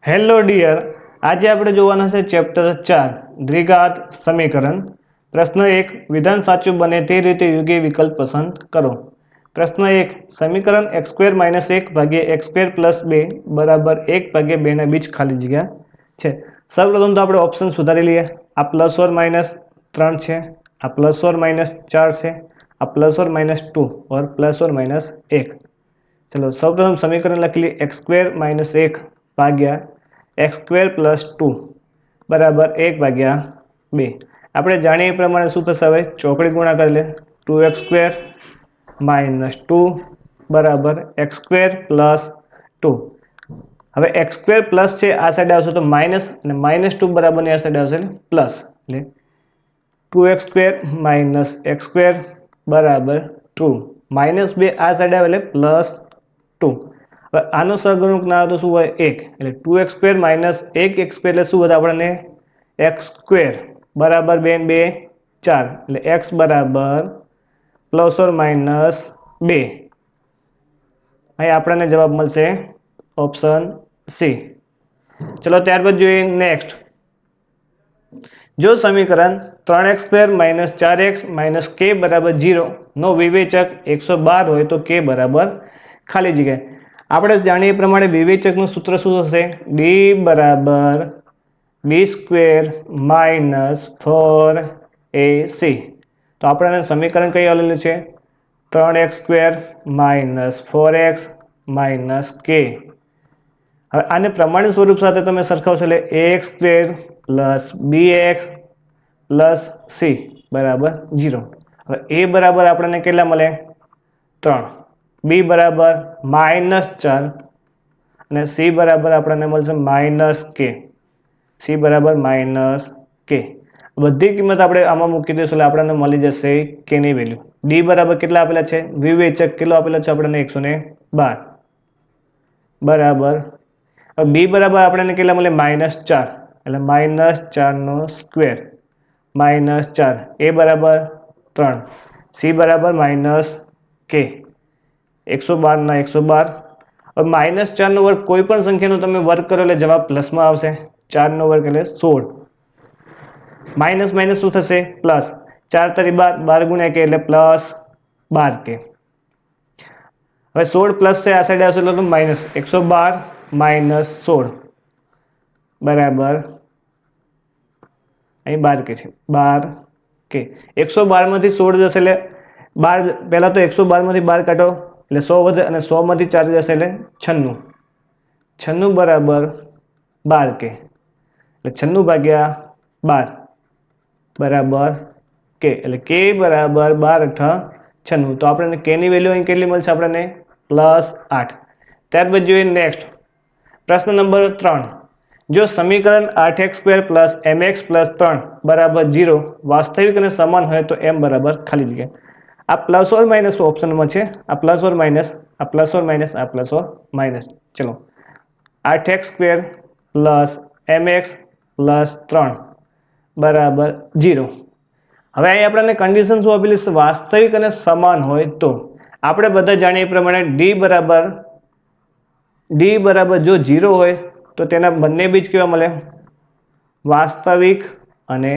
Hello dear, આજે આપણે જોવાના છે ચેપ્ટર 4 દ્વિઘાત સમીકરણ. પ્રશ્ન 1, વિધાન સાચું બને તે રીતે યોગ્ય વિકલ્પ પસંદ કરો. પ્રશ્ન 1, સમીકરણ x² - 1 ભાગ્યા x² + 2 બરાબર 1 ભાગ્યા 2 ના બીજ ખાલી જગ્યા છે. સૌપ્રથમ તો આપણે ઓપ્શન સુધારી લઈએ. આ +or -3 છે, આ +or -4 છે, આ +or -2 और +or -1. चलो સૌપ્રથમ સમીકરણ લખી લઈએ. x² - 1 ભાગ્યા x² + 2 બરાબર 1 ભાગ્યા 2. આપણે જાણીએ એ પ્રમાણે શું થશે? હવે ચોકડી ગુણાકાર લે. 2x² - 2 બરાબર x² + 2. હવે x² પ્લસ છે, આ સાઈડ આવશે તો માઇનસ, અને -2 બરાબરની આ સાઈડ આવશે એટલે પ્લસ. એટલે 2x² - x² બરાબર 2. -2 આ સાઈડ આવે એટલે +2. હવે આનો સહગુણક ના આવે તો શું હોય? 1. એટલે 2x² - 1x² એટલે શું હતું આપણને? x² બરાબર 2 2 4. એટલે x બરાબર ±2. અહીં આપણને જવાબ મળશે ઓપ્શન સી. ચલો ત્યારબાદ જોઈએ નેક્સ્ટ. જો સમીકરણ 3x² - 4x - k બરાબર 0 નો વિવેચક 112 હોય તો k બરાબર ખાલી જગ્યા. આપણે જાણીએ પ્રમાણે વિવેચકનું સૂત્ર શું થશે? d બરાબર b² - 4ac. તો આપણને સમીકરણ કઈ આવેલું છે? 3x² - 4x - k. હવે આને પ્રમાણિત સ્વરૂપ સાથે તમે સરખાવશો એટલે ax² + bx + c બરાબર 0. હવે a બરાબર આપણને કેટલા મળે? 3. b બરાબર -4 અને c બરાબર આપણને મળશે -k. c બરાબર -k. બધી કિંમત આપણે આમાં મૂકી દઈશું એટલે આપણને મળી જશે k ની વેલ્યુ. d બરાબર કેટલા આપેલા છે? વિવેચક કેટલો આપેલો છે આપણને? 112 બરાબર. b બરાબર આપણને કેટલા મળે? -4 એટલે -4² -4. a બરાબર 3. c બરાબર -k. 112 ના 112. હવે -4² કોઈ પણ સંખ્યાનો તમે વર્ગ કરો એટલે જવાબ પ્લસમાં આવશે. 4² એટલે 16. માઇનસ માઇનસ શું થશે? પ્લસ. 4 તરી 12, 12 × k એટલે +12k. હવે 16 પ્લસ છે, આ સાઈડ આવશે એટલે માઇનસ. 112 - 16 બરાબર અહીં 12k છે, 12k. 112 માંથી 16 જશે એટલે 12. પહેલા તો 112 માંથી 12 કાઢો એટલે 100 વધે, અને 100 માંથી 4 જશે એટલે 96. 96 બરાબર 12k. એટલે 96 ભાગ્યા 12 બરાબર k. એટલે k બરાબર 12 × 96. તો આપણને k ની વેલ્યુ અહીં કેટલી મળશે? આપણને +8. ત્યારબાદ જોઈએ નેક્સ્ટ. પ્રશ્ન નંબર 3. જો સમીકરણ 8x² + mx + 3 બરાબર 0 વાસ્તવિક અને સમાન હોય તો m બરાબર ખાલી જગ્યા. આ +or - ઓપ્શનમાં છે. આ +or - આ +or - આ +or - ચલો 8x² + mx + 3 બરાબર 0. હવે અહીં આપણને કન્ડિશન શું આપેલી છે? વાસ્તવિક અને સમાન હોય તો. આપણે બધા જાણીએ એ પ્રમાણે d બરાબર જો 0 હોય તો તેના બંને બીજ કેવા મળે? વાસ્તવિક અને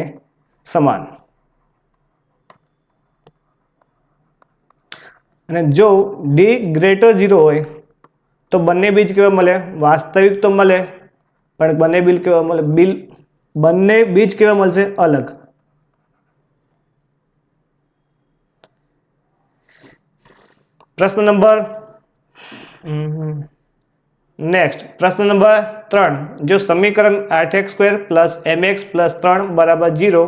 સમાન. અને જો d > 0 હોય તો બંને બીજ કેવા મળે? વાસ્તવિક તો મળે, પણ બંને બીજ કેવા મળે? બંને બીજ કેવા મળશે? અલગ. પ્રશ્ન નંબર નેક્સ્ટ. પ્રશ્ન નંબર 3. જો સમીકરણ 8x² + mx + 3 બરાબર 0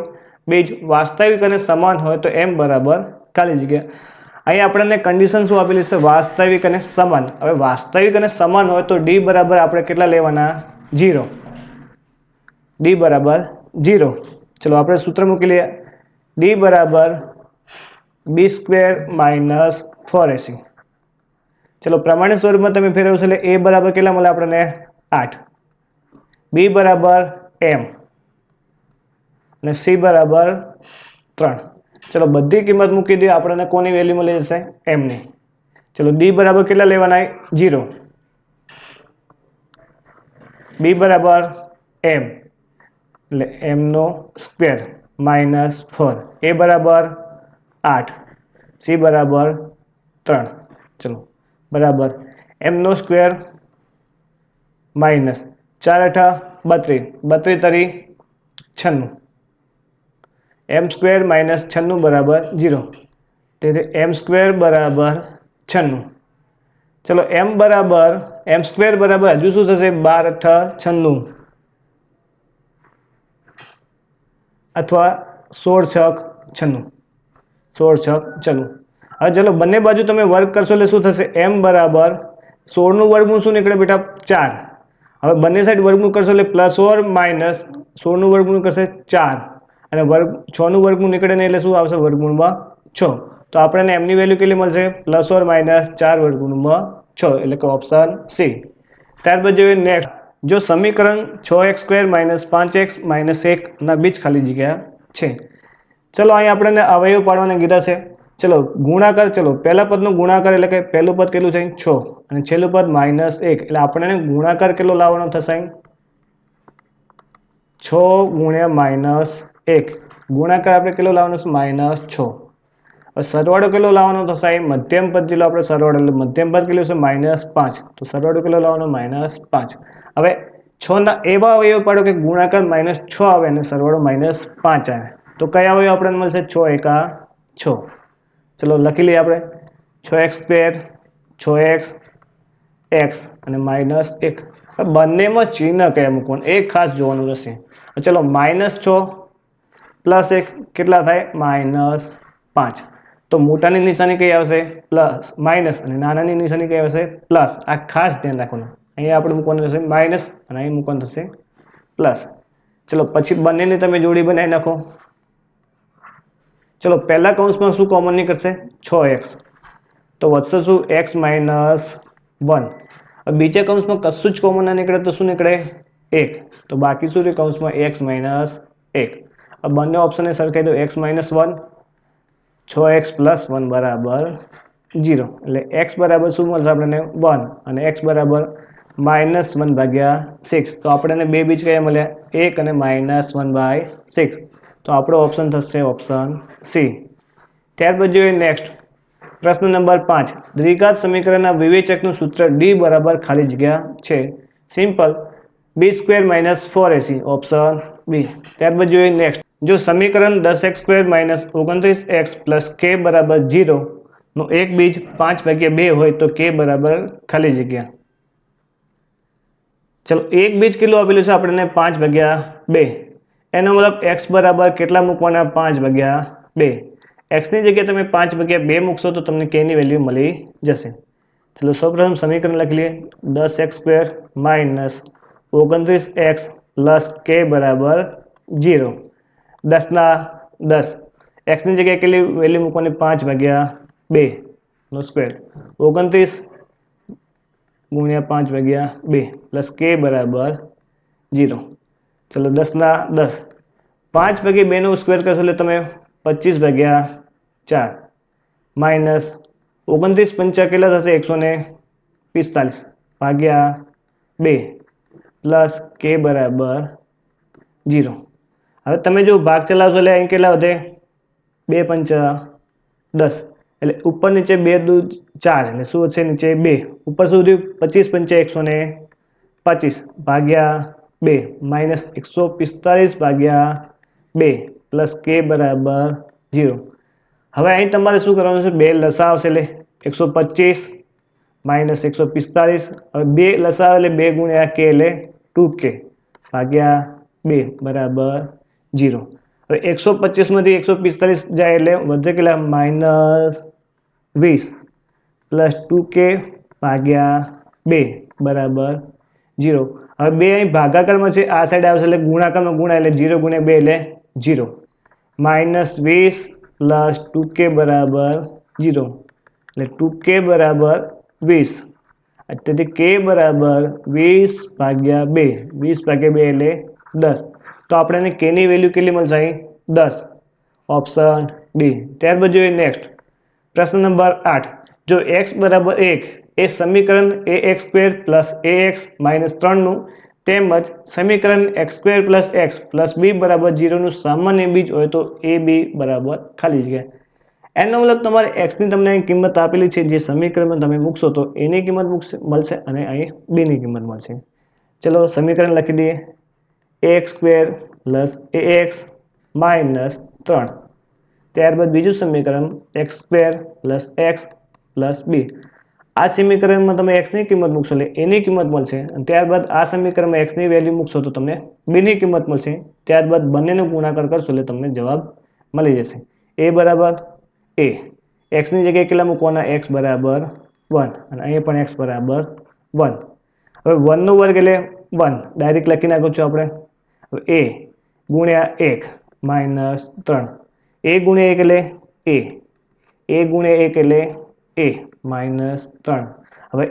બીજ વાસ્તવિક અને સમાન હોય તો m બરાબર ખાલી જગ્યા. અહીં આપણને કન્ડિશન શું આપેલી છે? વાસ્તવિક અને સમાન. હવે વાસ્તવિક અને સમાન હોય તો d બરાબર આપણે કેટલા લેવાના? 0. d બરાબર 0. ચલો આપણે સૂત્ર મૂકી લઈએ. d બરાબર b² - 4ac. ચલો પ્રમાણિત સ્વરૂપમાં તમે ફેરવશો એટલે a બરાબર કેટલા મળે આપણને? 8. b બરાબર m અને c બરાબર 3. ચલો બધી કિંમત મૂકી દઈએ. આપણને કોની વેલ્યુ મળી જશે? m ની. ચલો d બરાબર કેટલા લેવાના? 0. બી બરાબર એમ એટલે એમનો સ્ક્વેર -4, એ બરાબર 8, સી બરાબર 3, ચલો બરાબર એમનો સ્ક્વેર -4 × 32, 32 તરી 96, એમ સ્ક્વેર -96 બરાબર 0, તેથી એમ સ્ક્વેર બરાબર 96. ચલો એમ સ્ક્વેર બરાબર હજુ શું થશે? 12 × 96 અથવા 16 × 96, 16 × 96. હવે ચલો બંને બાજુ તમે વર્ક કરશો એટલે શું થશે? એમ બરાબર 16 નું વર્ગમૂળ શું નીકળે બેટા? 4. હવે બંને સાઈડ વર્ગમૂળ કરશો એટલે પ્લસ ઓર માઇનસ 16 નું વર્ગમૂળ કરશે 4 અને 6 નું વર્ગમૂળ નીકળે ને એટલે શું આવશે? વર્ગમૂળમાં 6. તો આપણને એમની વેલ્યુ કેટલી મળશે? પ્લસ ઓર માઇનસ 4 વર્ગમૂળમાં 6, એટલે કે ઓપ્શન સી. ત્યારબાદ જોઈએ નેક્સ્ટ. જો સમીકરણ 6x² - 5x - 1 ના બીજ ખાલી જગ્યા છે. ચલો અહીં આપણને અવયવ પાડવાના કીધા છે. ચલો ગુણાકાર, ચલો પહેલા પદનો ગુણાકાર એટલે કે પહેલું પદ કેટલું છે? 6 અને છેલ્લું પદ -1, એટલે આપણને ગુણાકાર કેટલો લાવવાનો થશે? 6 × -1, ગુણાકાર આપણે કેટલો લાવવાનો છે? -6. હવે સરવાળો કેટલો લાવવાનો થશે? મધ્યમ પદ જેટલો આપણે સરવાળો, એટલે મધ્યમ પદ કેટલું છે? -5, તો સરવાળો કેટલો લાવવાનો? -5. હવે 6 ના એવા અવયવ પાડો કે ગુણાકાર -6 આવે અને સરવાળો -5 આવે, તો કયા અવયવ આપણને મળશે? 6 એકા 6. ચલો લખી લઈએ આપણે 6x², 6x, x અને -1. બંનેમાં ચિહ્ન કયા મૂકવાનું એ ખાસ જોવાનું રહેશે. ચલો -6 + 1 કેટલા થાય? -5. તો મોટાની નિશાની કઈ આવશે? પ્લસ, માઇનસ, અને નાનાની નિશાની કઈ આવશે? પ્લસ. આ ખાસ ધ્યાન રાખવાનું. અહીંયા આપણે મૂકવાનું થશે માઇનસ અને અહીં મૂકવાનું થશે પ્લસ. ચલો પછી બંનેની તમે જોડી બનાવી નાખો. ચલો પહેલા કૌંસમાં શું કોમન નીકળશે? 6x, તો વધશે શું? x - 1. બીજા કૌંસમાં કશું જ કોમન ના નીકળે તો શું નીકળે? 1. તો બાકી શું રહે કૌંસમાં? x - 1. બંને ઓપ્શનને સરખાઈ દો. x - 1, 6x + 1 બરાબર 0, એટલે x બરાબર શું મળશે આપણને? 1 અને x બરાબર -1/6. તો આપણને બે બીજ કયા મળ્યા? 1 અને -1/6. તો આપણો ઓપ્શન થશે ઓપ્શન સી. ત્યારબાદ જોઈએ નેક્સ્ટ પ્રશ્ન નંબર 5. દ્વિઘાત સમીકરણના વિવેચકનું સૂત્ર d બરાબર ખાલી જગ્યા છે. Simple b² - 4ac, option B. ત્યારબાદ જોઈએ નેક્સ્ટ. જો સમીકરણ 10x² - 29x + k બરાબર 0 નો એક બીજ 5/2 હોય તો k બરાબર ખાલી જગ્યા. ચલો એક બીજ કેટલું આપેલું છે આપણને? 5/2. એનો મતલબ x બરાબર કેટલા મૂકવાના? 5/2. x ની જગ્યાએ તમે 5/2 મૂકશો તો તમને k ની વેલ્યુ મળી જશે. ચલો સૌપ્રથમ સમીકરણ લખી લઈએ. 10x² - 29x + k બરાબર 0. 10 ના 10. x ની જગ્યાએ કેટલી વેલ્યુ મૂકવાની? 5/2 નો સ્ક્વેર. 29 × 5/2 + k બરાબર 0. ચલો 10 ના 10. 5/2 નો સ્ક્વેર કરશો એટલે તમે 25/4 માઇનસ 29 × 5 કેટલા થશે? 145 ભાગ્યા 2 પ્લસ k બરાબર 0. હવે તમે જો ભાગ ચલાવશો એટલે અહીં કેટલા વધે? 2 × 5 = 10, એટલે ઉપર નીચે 2 દુ 4, એટલે શું વધશે? નીચે 2. ઉપર શું થયું? 25 × 5 125 ભાગ્યા 2 માઇનસ 145/2 પ્લસ k બરાબર 0. હવે અહીં તમારે શું કરવાનું છે? 2 લસા આવશે એટલે 125 માઇનસ 145. હવે 2 લસા આવે એટલે 2 × k એટલે 2k ભાગ્યા 2 બરાબર 0. હવે 125 માંથી 145 જાય એટલે વધે કેટલા? -20 પ્લસ 2k ભાગ્યા 2 બરાબર 0. હવે 2 અહીં ભાગાકારમાં છે, આ સાઈડ આવશે એટલે ગુણાકારમાં ગુણાય એટલે 0 × 2 એટલે 0. -20 પ્લસ 2k બરાબર 0, એટલે 2k બરાબર 20. તેથી k બરાબર 20/2. 20/2 એટલે 10. તો આપણને k ની વેલ્યુ કેટલી મળશે? અહીં 10, ઓપ્શન ડી. ત્યારબાદ જોઈએ નેક્સ્ટ પ્રશ્ન નંબર 8. જો x બરાબર 1 એ સમીકરણ ax² + ax - 3 નું તેમજ સમીકરણ x² + x + b બરાબર 0 નું સામાન્ય બીજ હોય તો a b બરાબર ખાલી જગ્યા. એનો મતલબ તમારે x ની તમને અહીં કિંમત આપેલી છે, જે સમીકરણમાં તમે મૂકશો તો a ની કિંમત મળશે અને અહીં b ની કિંમત મળશે. ચલો સમીકરણ લખી દઈએ. ax² + ax - 3. ત્યારબાદ બીજું સમીકરણ x² + x + b. આ સમીકરણમાં તમે x ની કિંમત મૂકશો એટલે a ની કિંમત મળશે, અને ત્યારબાદ આ સમીકરણમાં x ની વેલ્યુ મૂકશો તો તમને b ની કિંમત મળશે. ત્યારબાદ બંનેનો ગુણાકાર કરશો એટલે તમને જવાબ મળી જશે. a બરાબર a, x ની જગ્યાએ કેટલા મૂકવાના? x બરાબર 1 અને અહીંયા પણ x બરાબર 1. હવે 1 નો વર્ગ એટલે 1 ડાયરેક્ટ લખી નાખું છું આપણે. હવે a ગુણ્યા 1 - 3. a ગુણ્યા 1 એટલે a ગુણ્યા 1 એટલે a - 3. હવે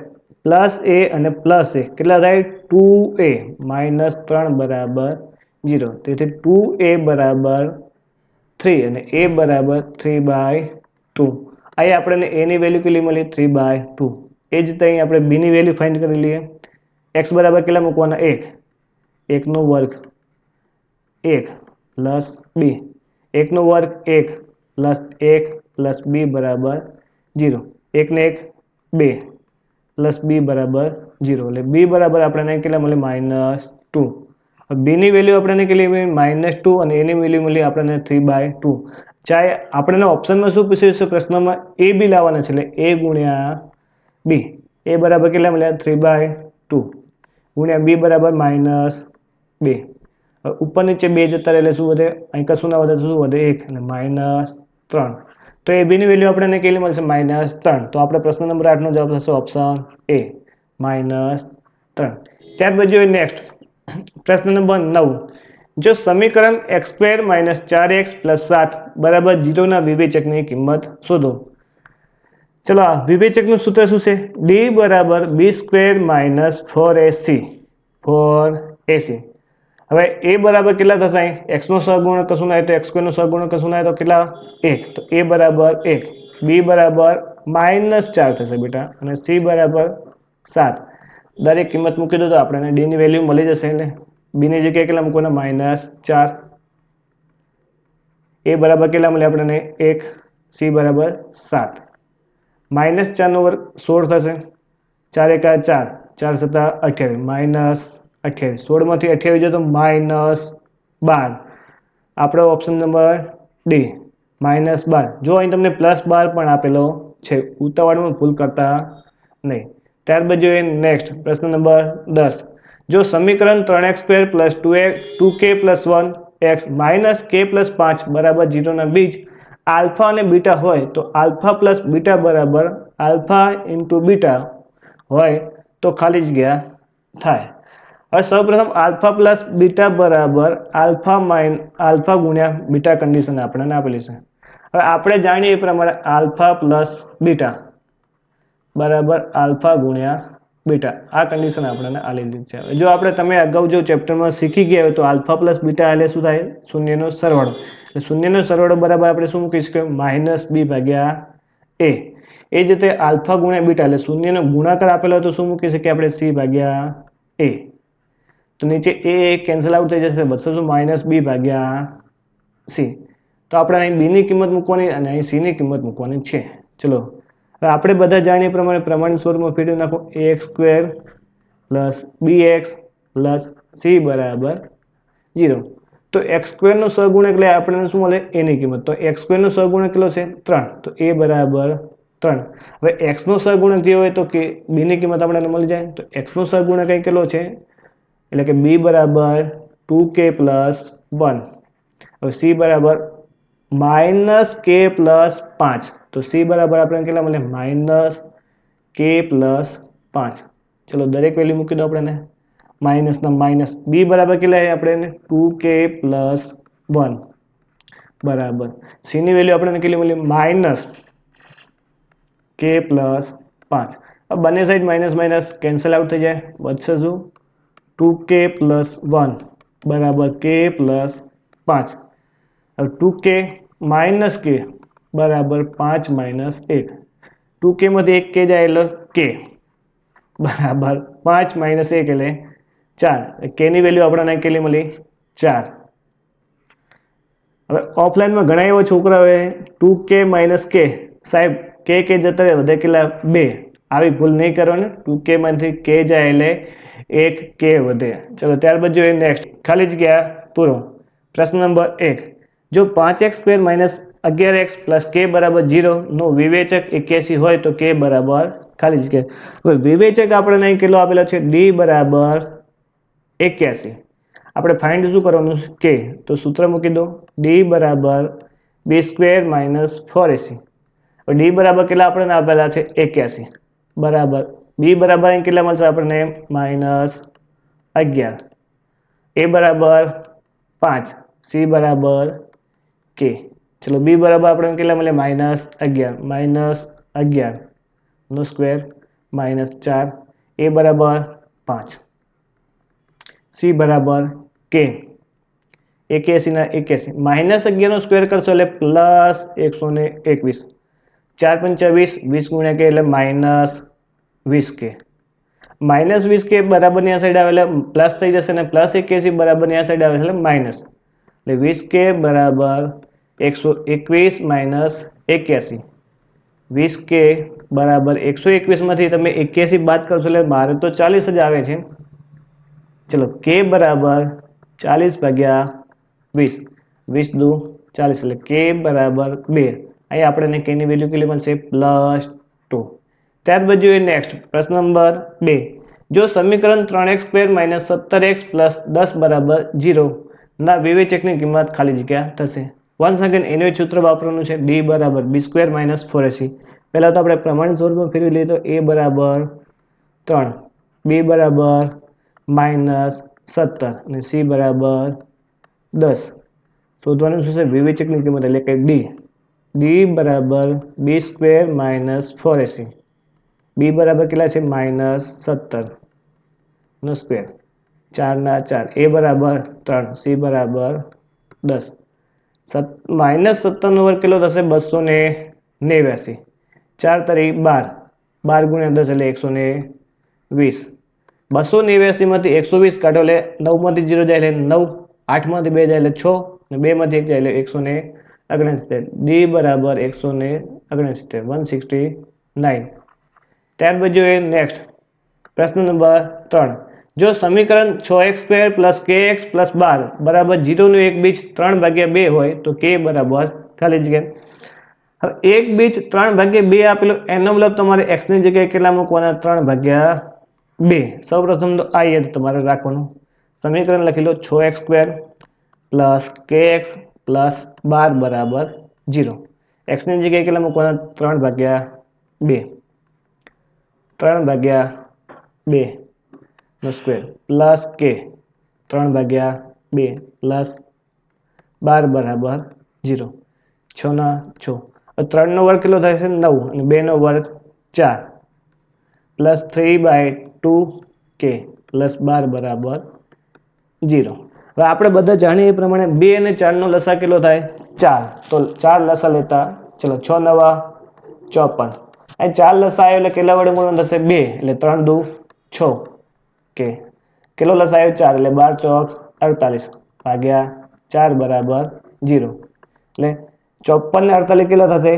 પ્લસ a અને પ્લસ a કેટલા થાય? 2a - 3 બરાબર 0. તેથી 2a બરાબર 3 અને a બરાબર 3/2. અહીં આપણને a ની વેલ્યુ કેટલી મળી? 3/2. એ જ રીતે અહીં આપણે b ની વેલ્યુ ફાઇન્ડ કરી લઈએ. x બરાબર કેટલા મૂકવાના? 1. 1 નો વર્ગ 1 પ્લસ b. 1 નો વર્ગ 1 પ્લસ 1 પ્લસ b બરાબર 0. 1 ને 1 2 પ્લસ b બરાબર 0. એટલે b બરાબર આપણને કેટલા મળે? -2. b ની વેલ્યુ આપણને કેટલી મળી? -2 અને a ની વેલ્યુ મળી આપણને 3/2. ચાહે આપણને ઓપ્શનમાં શું પૂછ્યું છે? પ્રશ્નમાં a b લાવવાના છે, એટલે a ગુણ્યા b. a બરાબર કેટલા મળ્યા? 3/2 ગુણ્યા b બરાબર -2. ઉપર નીચે 2 જતા રહે એટલે શું વધે? અહીં કશું ના વધે તો શું વધે? 1 અને -3. તો એ b ની વેલ્યુ આપણને કેટલી મળશે? -3. તો આપણે પ્રશ્ન નંબર 8 નો જવાબ થશે ઓપ્શન a -3. ત્યારબાદ જોઈએ નેક્સ્ટ પ્રશ્ન નંબર 9. જો સમીકરણ x² - 4x + 7 બરાબર 0 ના વિવેચકની કિંમત શોધો. ચલો આ વિવેચકનું સૂત્ર શું છે? d બરાબર b² - 4ac 4ac. હવે a બરાબર કેટલા થશે? અહીં x નો સહગુણક કશું ના હોય તો x² નો સહગુણક કશું ના હોય તો કેટલા? 1. તો a બરાબર 1, b બરાબર -4 થશે બેટા, અને c બરાબર 7. દરેક કિંમત મૂકી દો તો આપણને d ની વેલ્યુ મળી જશે. એટલે b ની જગ્યાએ કેટલા મૂકવાના? -4. a બરાબર કેટલા મળે આપણને? 1, c બરાબર 7. -4 નો વર્ગ 16 થશે. 4 × 4, 4 × 7 = 28, -28. 16 માંથી 28 જાય તો -12. આપણો ઓપ્શન નંબર ડી -12. જો અહીં તમને +12 પણ આપેલો છે, ઉતાવળમાં ભૂલ કરતા નહીં. ત્યારબાદ જોઈએ નેક્સ્ટ પ્રશ્ન નંબર 10. જો સમીકરણ 3x² + 2k + 1x - k + 5 બરાબર 0 ના બીજ આલ્ફા અને બીટા હોય તો આલ્ફા પ્લસ બીટા બરાબર આલ્ફા × બીટા હોય તો ખાલી જગ્યા થાય. હવે સૌપ્રથમ આલ્ફા પ્લસ બીટા બરાબર આલ્ફા ગુણ્યા બીટા કન્ડિશન આપણને આપેલી છે. હવે આપણે જાણીએ એ પ્રમાણે આલ્ફા પ્લસ બીટા બરાબર આલ્ફા ગુણ્યા બીટા આ કન્ડિશન આપણને આપેલી છે. જો તમે અગાઉ જો ચેપ્ટરમાં શીખી ગયા હોય તો આલ્ફા પ્લસ બીટા એટલે શું થાય? શૂન્યનો સરવાળો. એટલે શૂન્યનો સરવાળો બરાબર આપણે શું મૂકી શકીએ? -b/a. એ જ રીતે આલ્ફા ગુણ્યા બીટા એટલે શૂન્યનો ગુણાકાર આપેલો હોય તો શું મૂકી શકીએ આપણે? c/a. તો નીચે a કેન્સલ આઉટ થઈ જશે, બચશે શું? -b/c. તો આપણે અહીં b ની કિંમત મૂકવાની અને અહીં c ની કિંમત મૂકવાની છે. ચલો હવે આપણે બધા જાણીએ પ્રમાણિત સ્વરૂપમાં ફેરવી નાખો. ax² + bx + c બરાબર 0. તો x² નો સહગુણક એટલે આપણને શું મળે? a ની કિંમત. તો x² નો સહગુણક કેટલો છે? 3. તો a બરાબર 3. હવે x નો સહગુણક જે હોય તો b ની કિંમત આપણને મળી જાય. તો x નો સહગુણક અહીં કેટલો છે? એટલે કે b બરાબર 2k + 1. હવે c બરાબર -k + 5. તો c બરાબર આપણને કેટલા મળે? -k + 5. ચલો દરેક વેલ્યુ મૂકી દો આપણને. માઇનસ ના માઇનસ. b બરાબર કેટલા આપણે? 2k + 1 બરાબર. c ની વેલ્યુ આપણને કેટલી મળી? -k + 5. अब બંને side minus minus cancel out થઈ જાય, બચશે શું? 2k + 1 બરાબર k + 5. હવે 2k - k બરાબર 5 - 1. 2k માંથી 1 k જાય એટલે k બરાબર 5 - 1 એટલે 4 k ની વેલ્યુ આપણને કેટલી મળી 4. હવે ઓફલાઈનમાં ઘણા એવા છોકરાઓએ 2k - k સાહેબ કે જતા રહે વધે કેટલા 2. આવી ભૂલ નહીં કરવાની. 2k માંથી k જાય એટલે 1 k વધે. ચલો ત્યારબાદ જોઈએ નેક્સ્ટ ખાલી જગ્યા પૂરો. પ્રશ્ન નંબર 1 જો 5x² - 11x + k = 0 નો વિવેચક 81 હોય તો k બરાબર ખાલી જગ્યા. હવે વિવેચક આપણે અહીં કેટલો આપેલો છે d બરાબર 81. આપણે ફાઇન્ડ શું કરવાનું છે k તો સૂત્ર મૂકી દો d બરાબર b² - 4ac. d બરાબર કેટલા આપણને આપેલા છે 81 બરાબર b બરાબર અહીં કેટલા મળશે આપણને -11, a બરાબર 5, c બરાબર k. ચલો b બરાબર આપણને કેટલા મળે -11 -11 નો સ્ક્વેર -4, a બરાબર 5, c બરાબર k. 81 ના 81 -11 નો સ્ક્વેર કરશો એટલે +121. 4 × 5 = 20, 20 × k એટલે -20k. -20k બરાબરની આ સાઈડ આવે એટલે પ્લસ થઈ જશે અને +81 બરાબરની આ સાઈડ આવે એટલે માઇનસ. એટલે 20k બરાબર 121 - 81. 20k બરાબર 121 માંથી તમે 81 બાદ કરશો એટલે મારે તો 40 જ આવે છે. ચલો k બરાબર 40/20, 20 દુ 40 એટલે k બરાબર 2. અહીં આપણને k ની વેલ્યુ કેટલી મળશે +2. ત્યારબાદ જોઈએ નેક્સ્ટ પ્રશ્ન નંબર 2 જો સમીકરણ 3x² - 17x + 10 બરાબર 0 ના વિવેચકની કિંમત ખાલી જગ્યા થશે. વન્સ અગેન એનું સૂત્ર વાપરવાનું છે d બરાબર b² - 4ac. પહેલા તો આપણે પ્રમાણિત સ્વરૂપમાં ફેરવી લઈએ તો a બરાબર 3, b બરાબર -17 અને c બરાબર 10. શોધવાનું શું છે વિવેચકની કિંમત એટલે કે d બરાબર b² - 4ac. b બરાબર કેટલા છે -17 નો સ્ક્વેર 4 ના 4, a બરાબર 3, c બરાબર 10. -17 નો વર્ગ કેટલો થશે 289. 4 તારી 12, 12 × 10 એટલે 120. 289 માંથી 120 કાઢો એટલે 9 માંથી 0 જાય એટલે 9, 8 માંથી 2 જાય એટલે 6 અને 2 માંથી 1 જાય એટલે 169. d બરાબર 169, 169. ત્યારબાદ જોઈએ નેક્સ્ટ પ્રશ્ન નંબર 3 જો સમીકરણ 6x² + kx + 12 બરાબર 0 નું એક બીજ 3/2 હોય તો k બરાબર ખાલી જગ્યા. હવે એક બીજ 3/2 આપેલું એનો મતલબ તમારે x ની જગ્યાએ કેટલા મૂકવાના 3/2. સૌપ્રથમ તો આ યાદ તમારે રાખવાનું. સમીકરણ લખી લો 6x² + kx + 12 બરાબર 0. x ની જગ્યાએ કેટલા મૂકવાના 3/2, 3/2 નો સ્ક્વેર પ્લસ k 3/2 પ્લસ 12 બરાબર 0. 6 ના 6. 3 નો વર્ગ કેટલો થાય છે 9 અને 2 નો વર્ગ 4 પ્લસ 3/2k પ્લસ 12 બરાબર 0. હવે આપણે બધા જાણીએ એ પ્રમાણે 2 અને 4 નો લસા કેટલો થાય 4. તો 4 લસા લેતા ચલો 6 × 9 = 54. અહીં 4 લસા આવ્યો એટલે કેટલા વડે ગુણવાનું થશે 2 એટલે 3 દુ 6 કે કેટલો લસા આવ્યો 4 એટલે 12 ચોક 48 ભાગ્યા 4 બરાબર 0. એટલે 54 ને 48 કેટલા થશે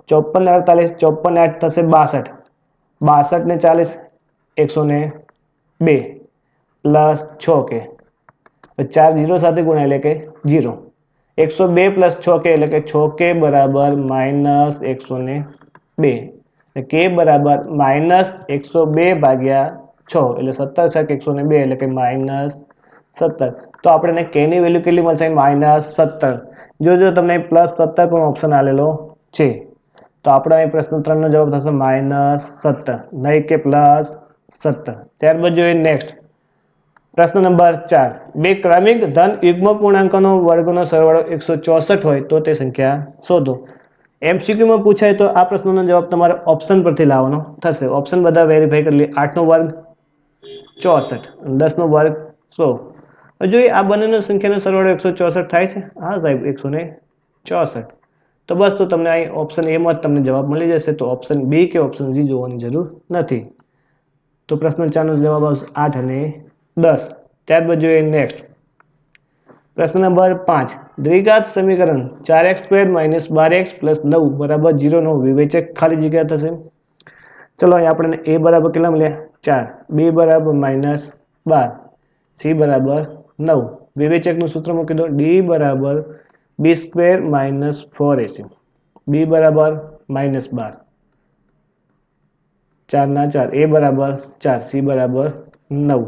54 ને 48, 54 ને 8 થશે 62, 62 ને 40 102 પ્લસ 6k 4 0 સાથે ગુણ્યા એટલે કે 0. 102 પ્લસ 6k એટલે કે 6k બરાબર -102. k બરાબર -102 ભાગ્યા 6 એટલે 17 × 102 એટલે કે -17. તો આપણને k ની વેલ્યુ કેટલી મળશે -17. જો તમને +17 પણ ઓપ્શન આલેલો છે તો આપણે અહીં પ્રશ્ન 3 નો જવાબ થશે -17 નહીં કે +17. ત્યારબાદ જોઈએ નેક્સ્ટ પ્રશ્ન નંબર 4 બે ક્રમિક ધન યુગ્મ પૂર્ણાંકોનો વર્ગનો સરવાળો 164 હોય તો તે સંખ્યા શોધો. MCQ માં પૂછાય તો આ પ્રશ્નનો જવાબ તમારે ઓપ્શન પરથી લાવવાનો થશે. ઓપ્શન બધા વેરીફાઈ કરી લઈએ. 8 નો વર્ગ 64, 10 નો વર્ગ 100. જોઈએ આ બંનેનો સંખ્યાનો સરવાળો 164 થાય છે. હા સાહેબ 164. તો બસ તો તમને અહીં ઓપ્શન એ માં જ તમને જવાબ મળી જશે. તો ઓપ્શન બી કે ઓપ્શન સી જોવાની જરૂર નથી. તો પ્રશ્ન 4 નો જવાબ આવશે 8 અને 10. ત્યારબાદ જોઈએ નેક્સ્ટ પ્રશ્ન નંબર 5. દ્વિઘાત સમીકરણ 4x² - 12x + 9 બરાબર 0 નો વિવેચક ખાલી જગ્યા થશે. ચલો અહીં આપણે a બરાબર કેટલા મળ્યા 4, b બરાબર -12, c બરાબર 9. વિવેચકનું સૂત્ર મૂકી દો. d બરાબર b² - 4ac, b બરાબર -12, 4 ના 4, a બરાબર 4, c બરાબર 9.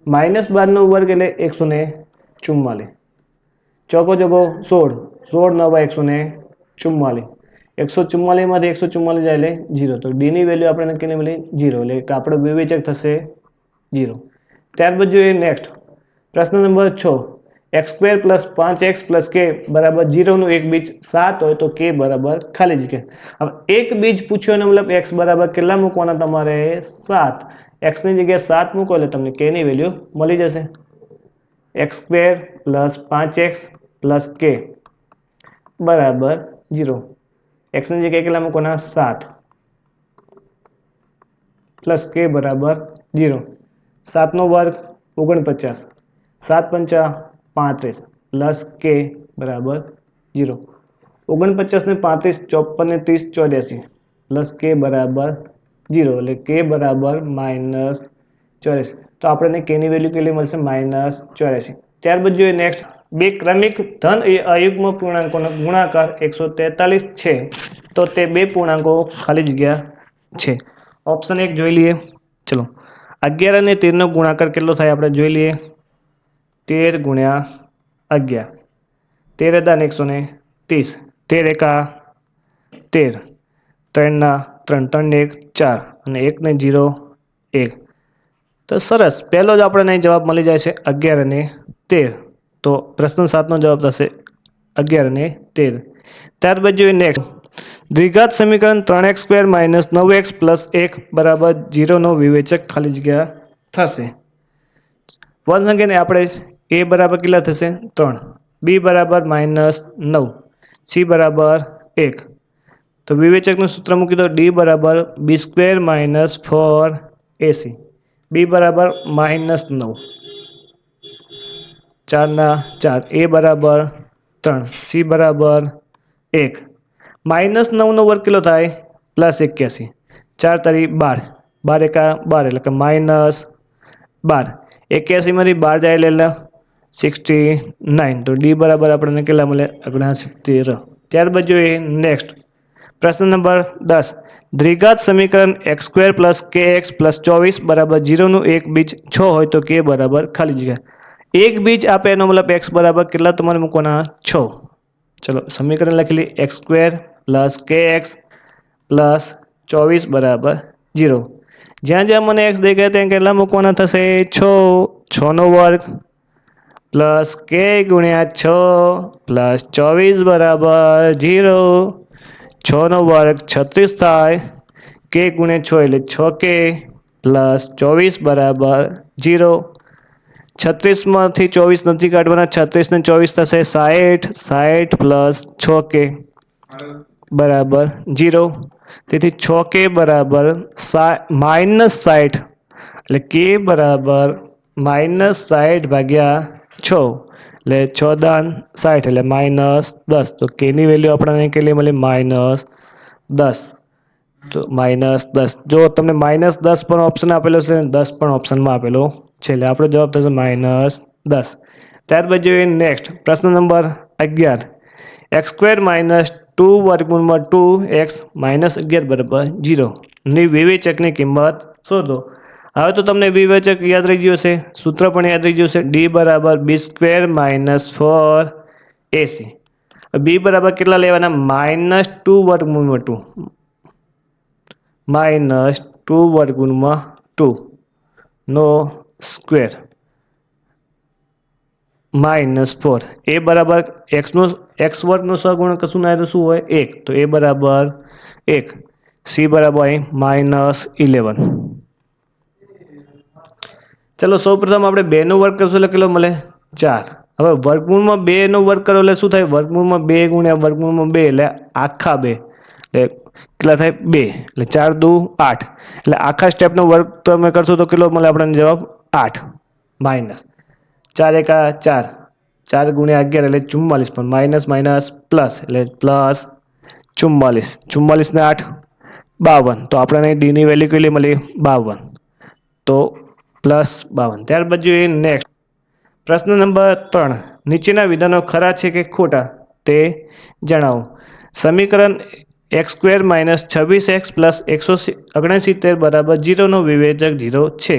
-12 નો વર્ગ એટલે 144. ચોકો ચોકો 16, 16 9 144. 144 માંથી 144 જાય એટલે 0. તો d ની વેલ્યુ આપણે કેટલી મળી 0, એટલે કે આપણો વિવેચક થશે 0. ત્યારબાદ જોઈએ નેક્સ્ટ પ્રશ્ન નંબર 6. x² + 5x + k બરાબર 0 નું એક બીજ 7 હોય તો k બરાબર ખાલી જગ્યા. હવે એક બીજ પૂછ્યો એનો મતલબ x બરાબર કેટલા મૂકવાના તમારે 7. x ની જગ્યાએ 7 મૂકો એટલે તમને k ની વેલ્યુ મળી જશે. x² + 5x + k બરાબર 0. x ની જગ્યાએ કેટલા મૂકવાના 7 પ્લસ k બરાબર 0. 7 નો વર્ગ 49, 7 પંચા 35 પ્લસ k બરાબર 0. 49 ને 35, 54 ને 30 84 પ્લસ k બરાબર 0, એટલે k બરાબર -84. તો આપણને k ની વેલ્યુ કેટલી મળશે -84. ત્યારબાદ જોઈએ નેક્સ્ટ બે ક્રમિક ધન અયુગ્મ પૂર્ણાંકોનો ગુણાકાર 143 છે તો તે બે પૂર્ણાંકો ખાલી જગ્યા છે. ઓપ્શન 1 જોઈ લઈએ. ચલો 11 અને 13 નો ગુણાકાર કેટલો થાય આપણે જોઈ લઈએ. 13 ગુણ્યા 11, 13 * 130, 13 એકા 13, 3 ના 3, 3 ને 1 4 અને 1 ને 0 1. તો સરસ, પહેલો જ આપણને જવાબ મળી જાય છે 11 અને 13. તો પ્રશ્ન 7 નો જવાબ થશે 11 અને 13. ત્યારબાદ જોઈએ નેક્સ્ટ દ્વિઘાત સમીકરણ 3x² - 9x + 1 બરાબર 0 નો વિવેચક ખાલી જગ્યા થશે. વન સંખ્યાને આપણે a બરાબર કેટલા થશે 3, b બરાબર -9, c બરાબર 1. તો વિવેચકનું સૂત્ર મૂકી દો. d બરાબર b² - 4ac, b બરાબર -9, 4 ના 4, a બરાબર 3, c બરાબર 1. -9 નો વર્ગ કેટલો થાય +81, 4 તારી 12, 12 એકા 12 એટલે કે -12. 81 માંથી 12 જાય એટલે 69. તો d બરાબર આપણને કેટલા મળે 69. ત્યારબાદ જોઈએ નેક્સ્ટ પ્રશ્ન નંબર 10. દ્વિઘાત સમીકરણ x² + kx + 24 બરાબર 0 નું એક બીજ 6 હોય તો k બરાબર ખાલી જગ્યા. એક બીજ આપે એનો મતલબ x બરાબર કેટલા તમારે મૂકવાના 6. ચલો સમીકરણ લખી લઈએ. x² + kx + 24 બરાબર 0. જ્યાં જ્યાં મને x દેખાય ત્યાં કેટલા મૂકવાના થશે 6. 6 નો વર્ગ પ્લસ k ગુણ્યા 6 પ્લસ 24 બરાબર 0. 6 નો વર્ગ 36 થાય. k ગુણ્યા 6 એટલે 6k પ્લસ 24 બરાબર 0. 36 માંથી 24 નથી કાઢવાના. 36 ને 24 થશે 60. 60 પ્લસ 6k બરાબર 0. તેથી 6k બરાબર -60 એટલે k બરાબર -60 ભાગ્યા 6 એટલે 6 દાન 60 એટલે -10. તો k ની વેલ્યુ આપણને કેટલી મળી -10. તો -10. જો તમને -10 પણ ઓપ્શન આપેલો છે 10 પણ ઓપ્શનમાં આપેલો છે એટલે આપણો જવાબ થશે -10. ત્યારબાદ જોઈએ નેક્સ્ટ પ્રશ્ન નંબર 11. x² - 2 વર્ગમૂળમાં 2x - 11 બરાબર 0 ની વિવેચકની કિંમત શોધો. હવે તો તમને વિવેચક યાદ રહી ગયું હશે, સૂત્ર પણ યાદ રહી ગયું હશે. d બરાબર b² - 4ac. b બરાબર કેટલા લેવાના -2 વર્ગમૂળમાં 2, -2 વર્ગમૂળમાં 2 નો સ્ક્વેર -4. a બરાબર x વર્ગનો સહગુણક કશું ના તો શું હોય 1. તો a બરાબર 1. c બરાબર અહીં -11. ચલો સૌપ્રથમ આપણે 2 નો વર્ગ કરશું એટલે કેટલો મળે 4. હવે વર્ગમૂળમાં 2 નો વર્ગ કરો એટલે શું થાય વર્ગમૂળમાં 2 ગુણ્યા વર્ગમૂળમાં 2 એટલે આખા 2 એટલે કેટલા થાય 2 એટલે 4 દુ 8 એટલે આખા સ્ટેપનો વર્ગ તમે કરશો તો કેટલો મળે આપણને જવાબ 8. માઇનસ 4 એકા 4, 4 ગુણ્યા 11 એટલે 44, પણ માઇનસ માઇનસ પ્લસ એટલે પ્લસ 44, 44 ને 8 52, તો આપણને ડીની વેલ્યુ કેટલી મળી 52, તો +52. ત્યારબાદ જોઈએ નેક્સ્ટ પ્રશ્ન નંબર 3, નીચેના વિધાનો ખરા છે કે ખોટા તે જણાવો. સમીકરણ x² - 26x + 169 બરાબર 0 નો વિવેચક 0 છે.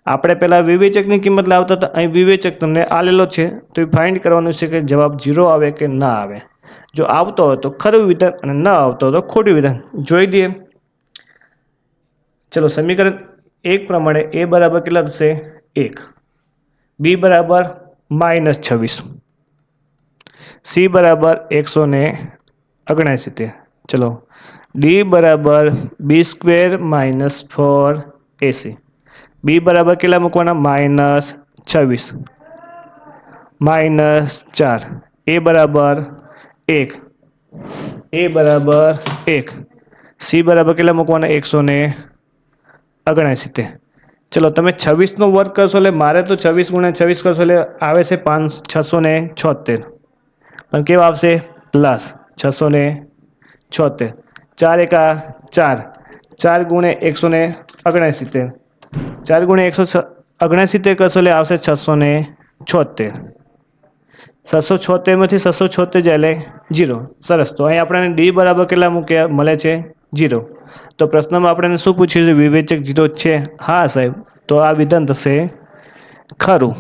આપણે પહેલા વિવેચકની કિંમત લાવતા હતા, અહીં વિવેચક તમને આલેલો છે, તો એ ફાઇન્ડ કરવાનું છે કે જવાબ 0 આવે કે ના આવે. જો આવતો હોય તો ખરું વિધાન અને ન આવતો હોય તો ખોટું વિધાન. જોઈ દઈએ. ચલો, સમીકરણ 1 પ્રમાણે a બરાબર કેટલા થશે 1, b બરાબર -26, c બરાબર 169. ચલો, d બરાબર b² - 4ac, b બરાબર કેટલા મૂકવાના -26 -4, a બરાબર 1, a બરાબર 1, c બરાબર કેટલા મૂકવાના 169. ચલો, તમે 26નો વર્ગ કરશો એટલે મારે તો 26 × 26 કરશો એટલે આવે છે 676, પણ કેવા આવશે પ્લસ 676. 4 એકા 4, 4 × 169, 4 × 169 કરશો એટલે આવશે 676. 676 માંથી 676 જાય એટલે 0. સરસ. તો અહીં આપણને ડી બરાબર કેટલા મૂક્યા મળે છે 0. તો પ્રશ્નમાં આપણને શું પૂછ્યું છે? વિવેચક 0 છે? હા સાહેબ. તો આ વિધાન થશે ખરું.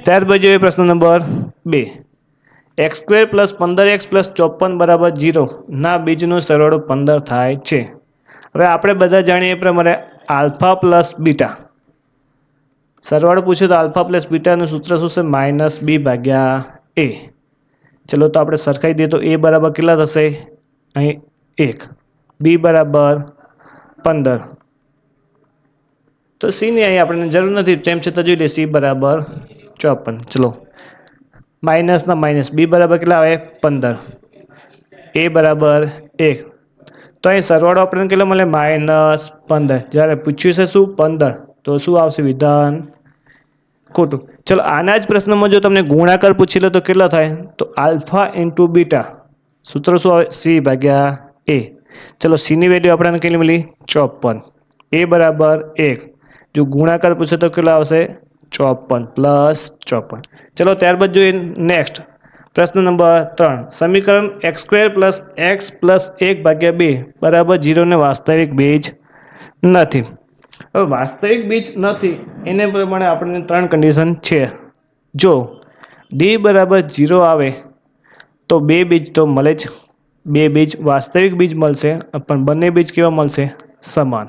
ત્યારબાદ જોઈએ પ્રશ્ન નંબર 2, x² + 15x + 54 = 0 ના બીજનો સરવાળો 15 થાય છે. હવે આપણે બધા જાણીએ એ પ્રમાણે આલ્ફા પ્લસ બીટા સરવાળો પૂછ્યો તો આલ્ફા પ્લસ બીટાનું સૂત્ર શું છે? -b/a. ચલો, તો આપણે સરખાઈ દઈએ તો a બરાબર કેટલા થશે? અહીં 1, b બરાબર 15, તો c ની અહીં આપણને જરૂર નથી, તેમ છતાં જોઈ લે c બરાબર 54. ચલો, માઇનસના માઇનસ, b બરાબર કેટલા આવે 15, a બરાબર 1, તો અહીં સરવાળો આપણને કેટલો મળે -15. જ્યારે પૂછ્યું છે શું 15, તો શું આવશે વિધાન ખોટું. ચલો, આના જ પ્રશ્નમાં જો તમને ગુણાકાર પૂછી લો તો કેટલા થાય? તો આલ્ફા × બીટા, સૂત્ર શું આવે? c/a. ચલો, c ની વેલ્યુ આપણને કેટલી મળી 54, a બરાબર 1, જો ગુણાકાર પૂછે તો કેટલા આવશે 54 + 54. ચલો, ત્યારબાદ જોઈએ નેક્સ્ટ પ્રશ્ન નંબર 3, સમીકરણ x² + x + 1/2 બરાબર 0 ને વાસ્તવિક બીજ નથી. હવે વાસ્તવિક બીજ નથી એને પ્રમાણે આપણને 3 કન્ડિશન છે. જો d બરાબર 0 આવે તો 2 બીજ તો મળે જ, 2 બીજ વાસ્તવિક બીજ મળશે, પણ બંને બીજ કેવા મળશે? સમાન.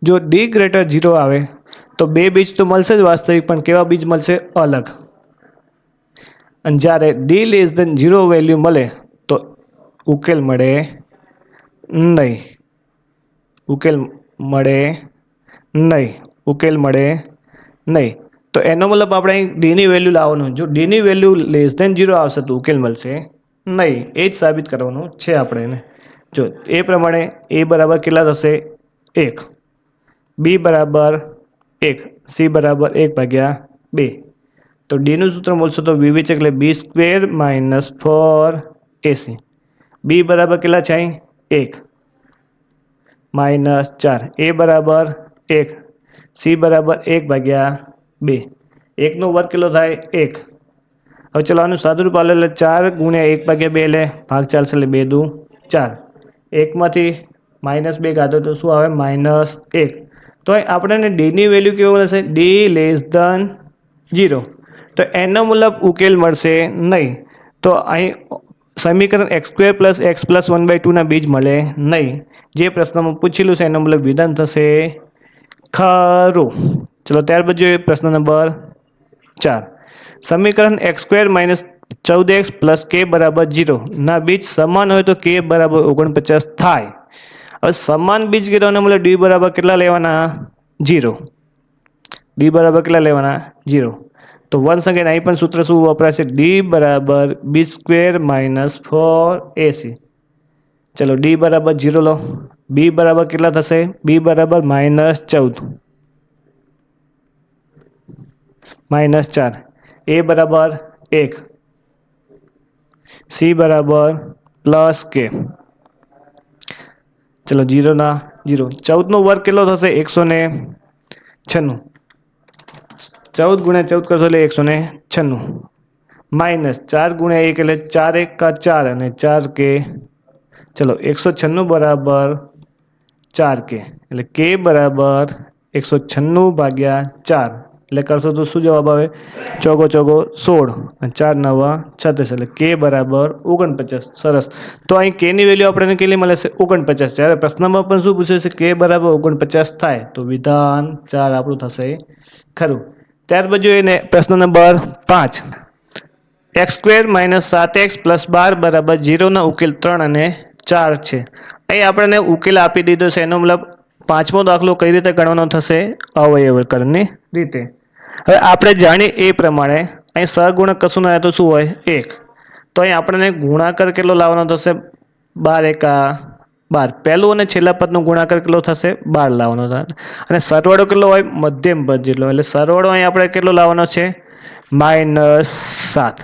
જો d > 0 આવે તો 2 બીજ તો મળશે જ વાસ્તવિક, પણ કેવા બીજ મળશે? અલગ. અને જ્યારે d < 0 વેલ્યુ મળે તો ઉકેલ મળે નહીં. ઉકેલ મળે નહીં. તો એનો મતલબ આપણે અહીં d ની વેલ્યુ લાવવાનું. જો d ની વેલ્યુ <0 આવશે તો ઉકેલ મળશે નહીં. એ જ સાબિત કરવાનું છે આપણે એને. જો એ પ્રમાણે a બરાબર કેટલા થશે 1, b બરાબર 1, c બરાબર 1/2. તો d નું સૂત્ર મળશે તો વિવેચક એટલે b² - 4ac. b બરાબર કેટલા છે અહીં 1 -4, a બરાબર 1, c બરાબર 1/2. 1 નો વર્ગ કેટલો થાય 1. હવે ચલો, આનું સાદુરૂપ આલે એટલે 4 × 1/2 એટલે ભાગ ચાલશે એટલે 2 દુ 4. 1 માંથી -2 કાઢો તો શું આવે -1. તો આપણને d ની વેલ્યુ કેવો મળશે? d < 0. તો એનો મતલબ ઉકેલ મળશે નહીં. તો અહીં સમીકરણ x² + x + 1/2 ના બીજ મળે નહીં. જે પ્રશ્નમાં પૂછેલું છે એનો મતલબ વિધાન થશે ખરું. ચલો, ત્યારબાદ જોઈએ પ્રશ્ન નંબર 4, સમીકરણ x² - 14x + k = 0 ના બીજ સમાન હોય તો k બરાબર 49 થાય. હવે સમાન બીજ કીધો મતલબ d બરાબર કેટલા લેવાના 0. d બરાબર કેટલા લેવાના 0. તો વન્સ અગેન અહીં પણ સૂત્ર શું વપરાશે? d બરાબર b² - 4ac. ચલો, d બરાબર 0 લો. b બરાબર કેટલા થશે? b બરાબર -14. -4, a बराबर 1, c बराबर +k। चलो 0 ना 0, 14 નો વર્ગ કેટલો થશે? 196। 14 ગુણ્યા 14 કરશો એટલે 196, -4 ગુણ્યા 1 એટલે 4 1 કા 4 અને 4 કે। ચલો 196 બરાબર 4 કે, એટલે કે બરાબર 196 ભાગ્યા 4, એટલે કરશો તો શું જવાબ આવે? ચોગો ચોગો 16 અને 4 નવા 36, એટલે કે બરાબર 49। સરસ। તો અહીં કે ની વેલ્યુ આપણને કેટલી મળે છે? 49। જ્યારે પ્રશ્નમાં પણ શું પૂછે છે? કે બરાબર 49 થાય તો વિધાન 4 આપણું થશે ખરું। ત્યારબાદ જોઈએ પ્રશ્ન નંબર 5, x² - 7x + 12 = 0 ના ઉકેલ 3 અને 4 છે। અહીં આપણને ઉકેલ આપી દીધો છે, એનો મતલબ પાંચમો દાખલો કઈ રીતે ગણવાનો થશે? અવયવીકરણની રીતે। હવે આપણે જાણીએ એ પ્રમાણે અહીં સહગુણક કશું ના હોય તો શું હોય? 1। તો અહીં આપણને ગુણાકાર કેટલો લાવવાનો થશે? 12 એકા 12, પહેલું અને છેલ્લા પદનો ગુણાકાર કેટલો થશે? 12 લાવવાનો થશે। અને સરવાળો કેટલો હોય? મધ્યમ પદ જેટલો, એટલે સરવાળો અહીં આપણે કેટલો લાવવાનો છે? -7।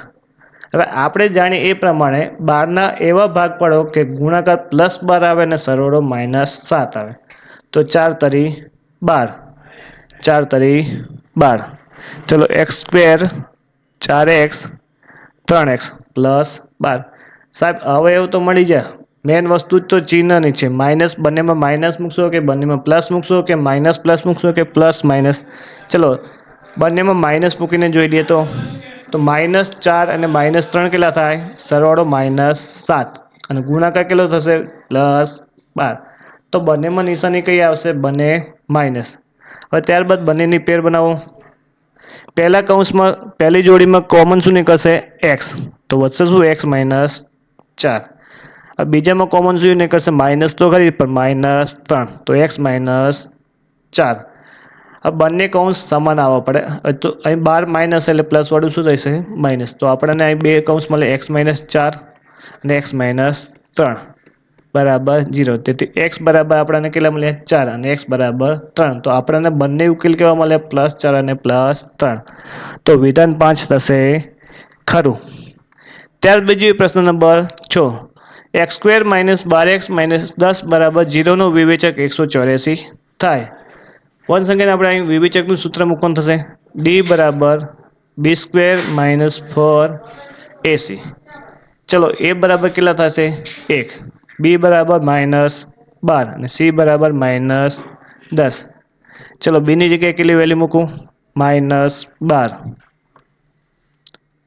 હવે આપણે જાણીએ એ પ્રમાણે 12ના એવા ભાગ પાડો કે ગુણાકાર +12 આવે અને સરવાળો -7 આવે। તો 4 તરી 12, 4 તરી 12। ચલો x², 4x, 3x + 12। સાહેબ અવયવ તો મળી જાય, મેન વસ્તુ જ તો ચિહ્નની છે। માઇનસ બંનેમાં માઇનસ મૂકશો કે બંનેમાં પ્લસ મૂકશો કે માઇનસ પ્લસ મૂકશો કે પ્લસ માઇનસ? ચલો બંનેમાં માઇનસ મૂકીને જોઈ લઈએ તો -4 અને -3 કેટલા થાય? સરવાળો -7 અને ગુણાકાર કેટલો થશે? +12। તો બંનેમાં નિશાની કઈ આવશે? બંને માઇનસ। હવે ત્યારબાદ બંનેની પેર બનાવો। પહેલા કૌંસમાં પહેલી જોડીમાં કોમન શું નીકળશે? x, તો વધશે શું? x - 4। હવે બીજામાં કોમન શું નીકળશે? માઇનસ તો ખરી પણ -3, તો x - 4। આ બંને કૌંસ સમાન આવવા પડે, તો અહીં 12 માઇનસ એટલે પ્લસ વાળું શું થશે? માઇનસ। તો આપણને અહીં બે કૌંસ મળે, x - 4 અને x - 3 બરાબર 0। તેથી x બરાબર આપણને કેટલા મળ્યા? 4 અને x બરાબર 3। તો આપણને બંને ઉકેલ કેવા મળ્યા? +4 અને +3। તો વિધાન 5 થશે ખરું। ત્યારબાદ જોઈએ પ્રશ્ન નંબર 6, x² - 12x - 10 = 0 નું વિવેચક 184 થાય। વન સેકન્ડ, આપણે અહીં વિવેચકનું સૂત્ર મૂકવાનું થશે, d બરાબર b² - 4ac। ચલો a બરાબર કેટલા થશે? 1, b બરાબર -12 અને c બરાબર -10। ચલો b ની જગ્યાએ કેટલી વેલ્યુ મૂકું? -12।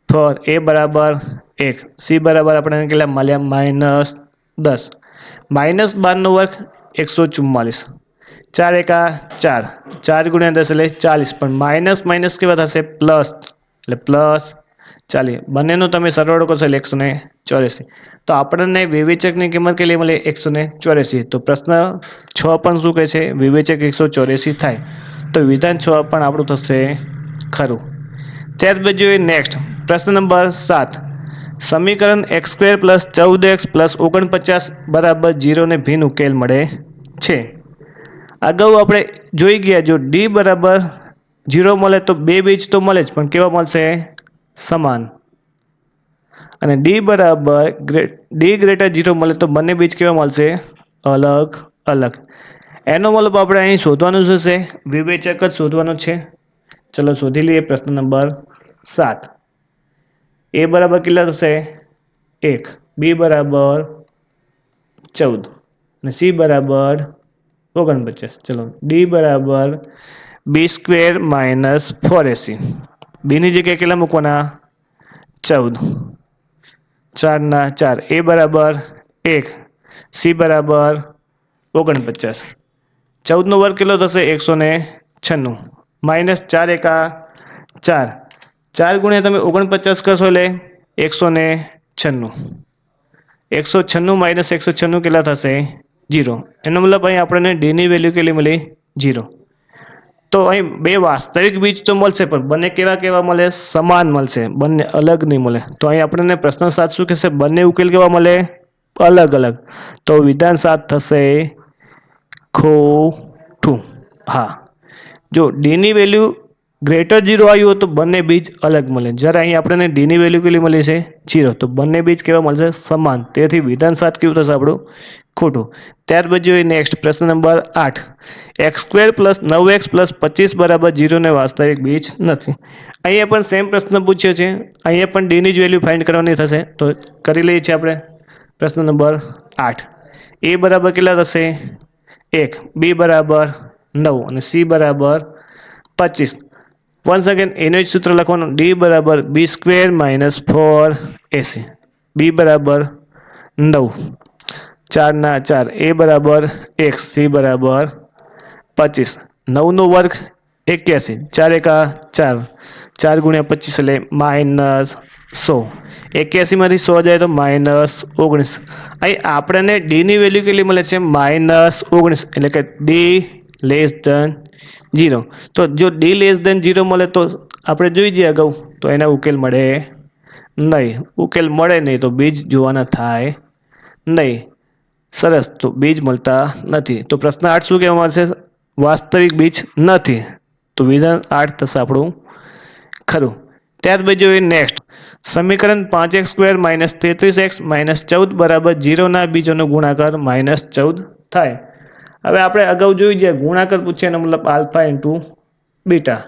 ફોર a બરાબર 1, c બરાબર આપણને કેટલા મળ્યા? -10। -12 નો વર્ગ 144, 4 એકા 4, 4 ગુણ્યા 10 એટલે 40, પણ માઇનસ માઇનસ કેવા થશે? પ્લસ, એટલે +40। બંનેનો તમે સરવાળો કરશો એટલે 184। તો આપણને વિવેચકની કિંમત કેટલી મળી? 184। તો પ્રશ્ન 6 પણ શું કહે છે? વિવેચક 184 થાય। તો વિધાન 6 પણ આપણું થશે ખરું। ત્યારબાદ જોઈએ નેક્સ્ટ પ્રશ્ન નંબર 7, સમીકરણ x² + 14x + 49 બરાબર 0 ને ભિન્ન ઉકેલ મળે છે। અગાઉ આપણે જોઈ ગયા, જો d બરાબર 0 મળે તો બે બીજ તો મળે જ, પણ કેવા મળશે? સમાન। અને d બરાબર d 0 મળે તો બંને બીજ કેવા મળશે? અલગ અલગ। એનો મતલબ આપણે અહીં શોધવાનું છે, વિવેચક જ શોધવાનું છે। ચલો શોધી લઈએ પ્રશ્ન નંબર 7। a બરાબર કેટલા થશે? 1, b બરાબર 14 અને c બરાબર 49। ચલો d બરાબર b² - 4ac। b ની જગ્યાએ કેટલા મૂકવાના? 14, 4 ના 4, a બરાબર 1, c બરાબર 49। 14 નો વર્ગ કેટલો થશે? 196, -4 એકા 4, 4 ગુણ્યા તમે 49 કરશો એટલે 196, 196 - 196 કેટલા થશે? 0। એનો મતલબ અહીં આપણને d ની વેલ્યુ કેટલી મળી? 0। તો અહીં બે વાસ્તવિક બીજ તો મળશે, પણ બંને કેવા કેવા મળે? સમાન મળશે, બંને અલગ નહીં મળે। તો અહીં આપણને પ્રશ્ન 7 શું કહેશે? બંને ઉકેલ કેવા મળે? અલગ અલગ। તો વિધાન 7 થશે ખોટું। હા, જો d ની વેલ્યુ ગ્રેટર 0 આવ્યું હોય તો બંને બીજ અલગ મળે. જ્યારે અહીં આપણને ડીની વેલ્યુ કેટલી મળી છે 0, તો બંને બીજ કેવા મળશે સમાન. તેથી વિધાન 7 કેવું થશે આપણું ખોટું. ત્યારબાદ જોઈએ નેક્સ્ટ પ્રશ્ન નંબર 8, x² + 9x + 25 બરાબર 0 ને વાસ્તવિક બીજ નથી. અહીંયા પણ સેમ પ્રશ્ન પૂછ્યો છે. અહીંયા પણ ડીની જ વેલ્યુ ફાઇન્ડ કરવાની થશે. તો કરી લઈએ છીએ આપણે. પ્રશ્ન નંબર 8, a બરાબર કેટલા થશે 1, b બરાબર 9 અને c બરાબર 25. વન્સ અગેન એનું જ સૂત્ર લખવાનું, d બરાબર b² - 4ac, b બરાબર 9, 4 ના 4, a બરાબર 1, c બરાબર 25, 9 નો વર્ગ 81, 4 એકા 4, 4 ગુણ્યા 25 એટલે -100. 81 માંથી 100 જાય તો -19. અહીં આપણને ડીની વેલ્યુ કેટલી મળે છે -19, એટલે કે ડી લેસ ધેન 0. તો જો ડી લેસ ધેન 0 મળે તો આપણે જોઈ જઈએ અગાઉ, તો એના ઉકેલ મળે નહીં. ઉકેલ મળે નહીં તો બીજ જોવાના થાય નહીં. સરસ, તો બીજ મળતા નથી. તો પ્રશ્ન 8 શું કહેવામાં આવશે? વાસ્તવિક બીજ નથી. તો વિધાન 8 થશે આપણું ખરું. ત્યારબાદ જોઈએ નેક્સ્ટ, સમીકરણ 5x² - 33x - 14 બરાબર 0 ના બીજોનો ગુણાકાર -14 થાય. હવે આપણે અગાઉ જોઈ ગયા ગુણાકાર પૂછે એનો મતલબ આલ્ફા ઇન્ટુ બીટા.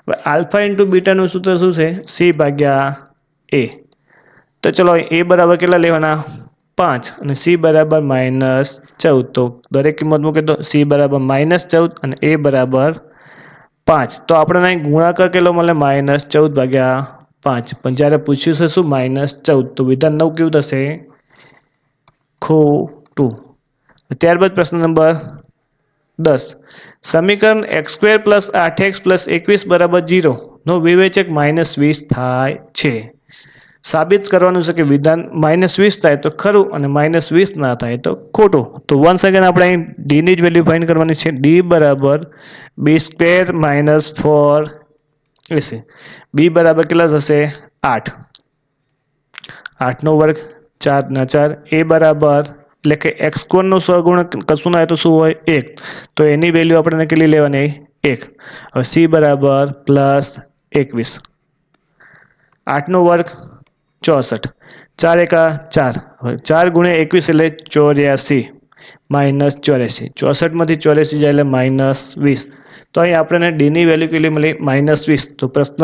હવે આલ્ફા ઇન્ટુ બીટાનું સૂત્ર શું છે? c/a. તો ચલો a બરાબર કેટલા લેવાના 5 અને c બરાબર -14. તો દરેક કિંમત મૂકે તો c બરાબર -14 અને a બરાબર 5. તો આપણને અહીં ગુણાકાર કેટલો મળે -14/5. પણ જ્યારે પૂછ્યું છે શું -14, તો વિધાન 9 કેવું થશે ખોટું. ત્યારબાદ પ્રશ્ન નંબર 10, સમીકરણ x² + 8x + 21 બરાબર 0 નો વિવેચક -20 થાય છે. સાબિત કરવાનું છે કે વિધાન -20 થાય તો ખરું અને -20 ના થાય તો ખોટું. તો વન્સ અગેન આપણે અહીં ડીની જ વેલ્યુ ફાઇન્ડ કરવાની છે. d બરાબર b² - 4ac, b બરાબર કેટલા થશે 8, 8 નો વર્ગ 4 ના 4, a બરાબર એટલે કે x² નો સહગુણક કશું ના હોય તો શું હોય 1, તો એની વેલ્યુ આપણને કેટલી લેવાની 1. હવે c બરાબર +21, 8 નો વર્ગ 64, 4 એકા 4, હવે 4 ગુણ્યા 21 એટલે 84, -84, 64 માંથી 84 જાય એટલે -20. તો અહીં આપણને ડીની વેલ્યુ કેટલી મળી -20. તો પ્રશ્ન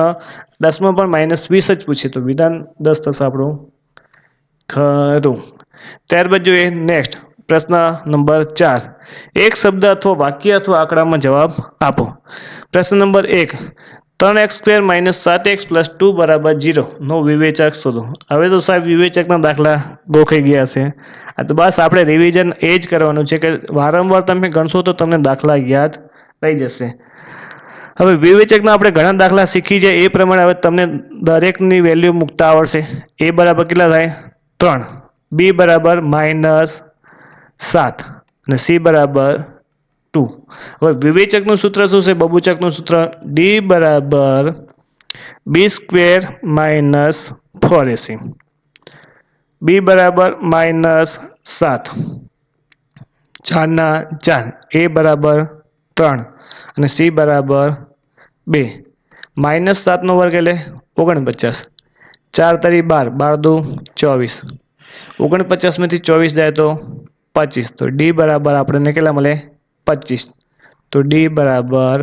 10માં પણ -20 જ પૂછે, તો વિધાન 10 થશે આપણું ખરું. ત્યારબાદ જોઈએ નેક્સ્ટ પ્રશ્ન નંબર 4, એક શબ્દ અથવા વાક્ય અથવા આંકડામાં જવાબ આપો. પ્રશ્ન નંબર 1, 3x² - 7x + 2 બરાબર 0 નો વિવેચક શોધો. હવે તો સાહેબ વિવેચકના દાખલા ગોખાઈ ગયા છે. આ તો બસ આપણે રિવિઝન એ જ કરવાનું છે કે વારંવાર તમે ગણશો તો તમને દાખલા યાદ રહી જશે. હવે વિવેચકના આપણે ઘણા દાખલા શીખી જાય એ પ્રમાણે હવે તમને દરેકની વેલ્યુ મૂકતા આવડશે. a બરાબર કેટલા થાય 3, b બરાબર -7 અને c બરાબર 2. હવે વિવેચકનું સૂત્ર શું છે? બબૂચકનું સૂત્ર d બરાબર b² - 4ac, b બરાબર -7, 4 ના 4, a બરાબર 3 અને c બરાબર 2. -7 નો વર્ગ એટલે 49, 4 તરી 12, 12 દુ 24, 49 માંથી 24 જાય તો 25. તો d બરાબર આપણને કેટલા મળે 25. તો d બરાબર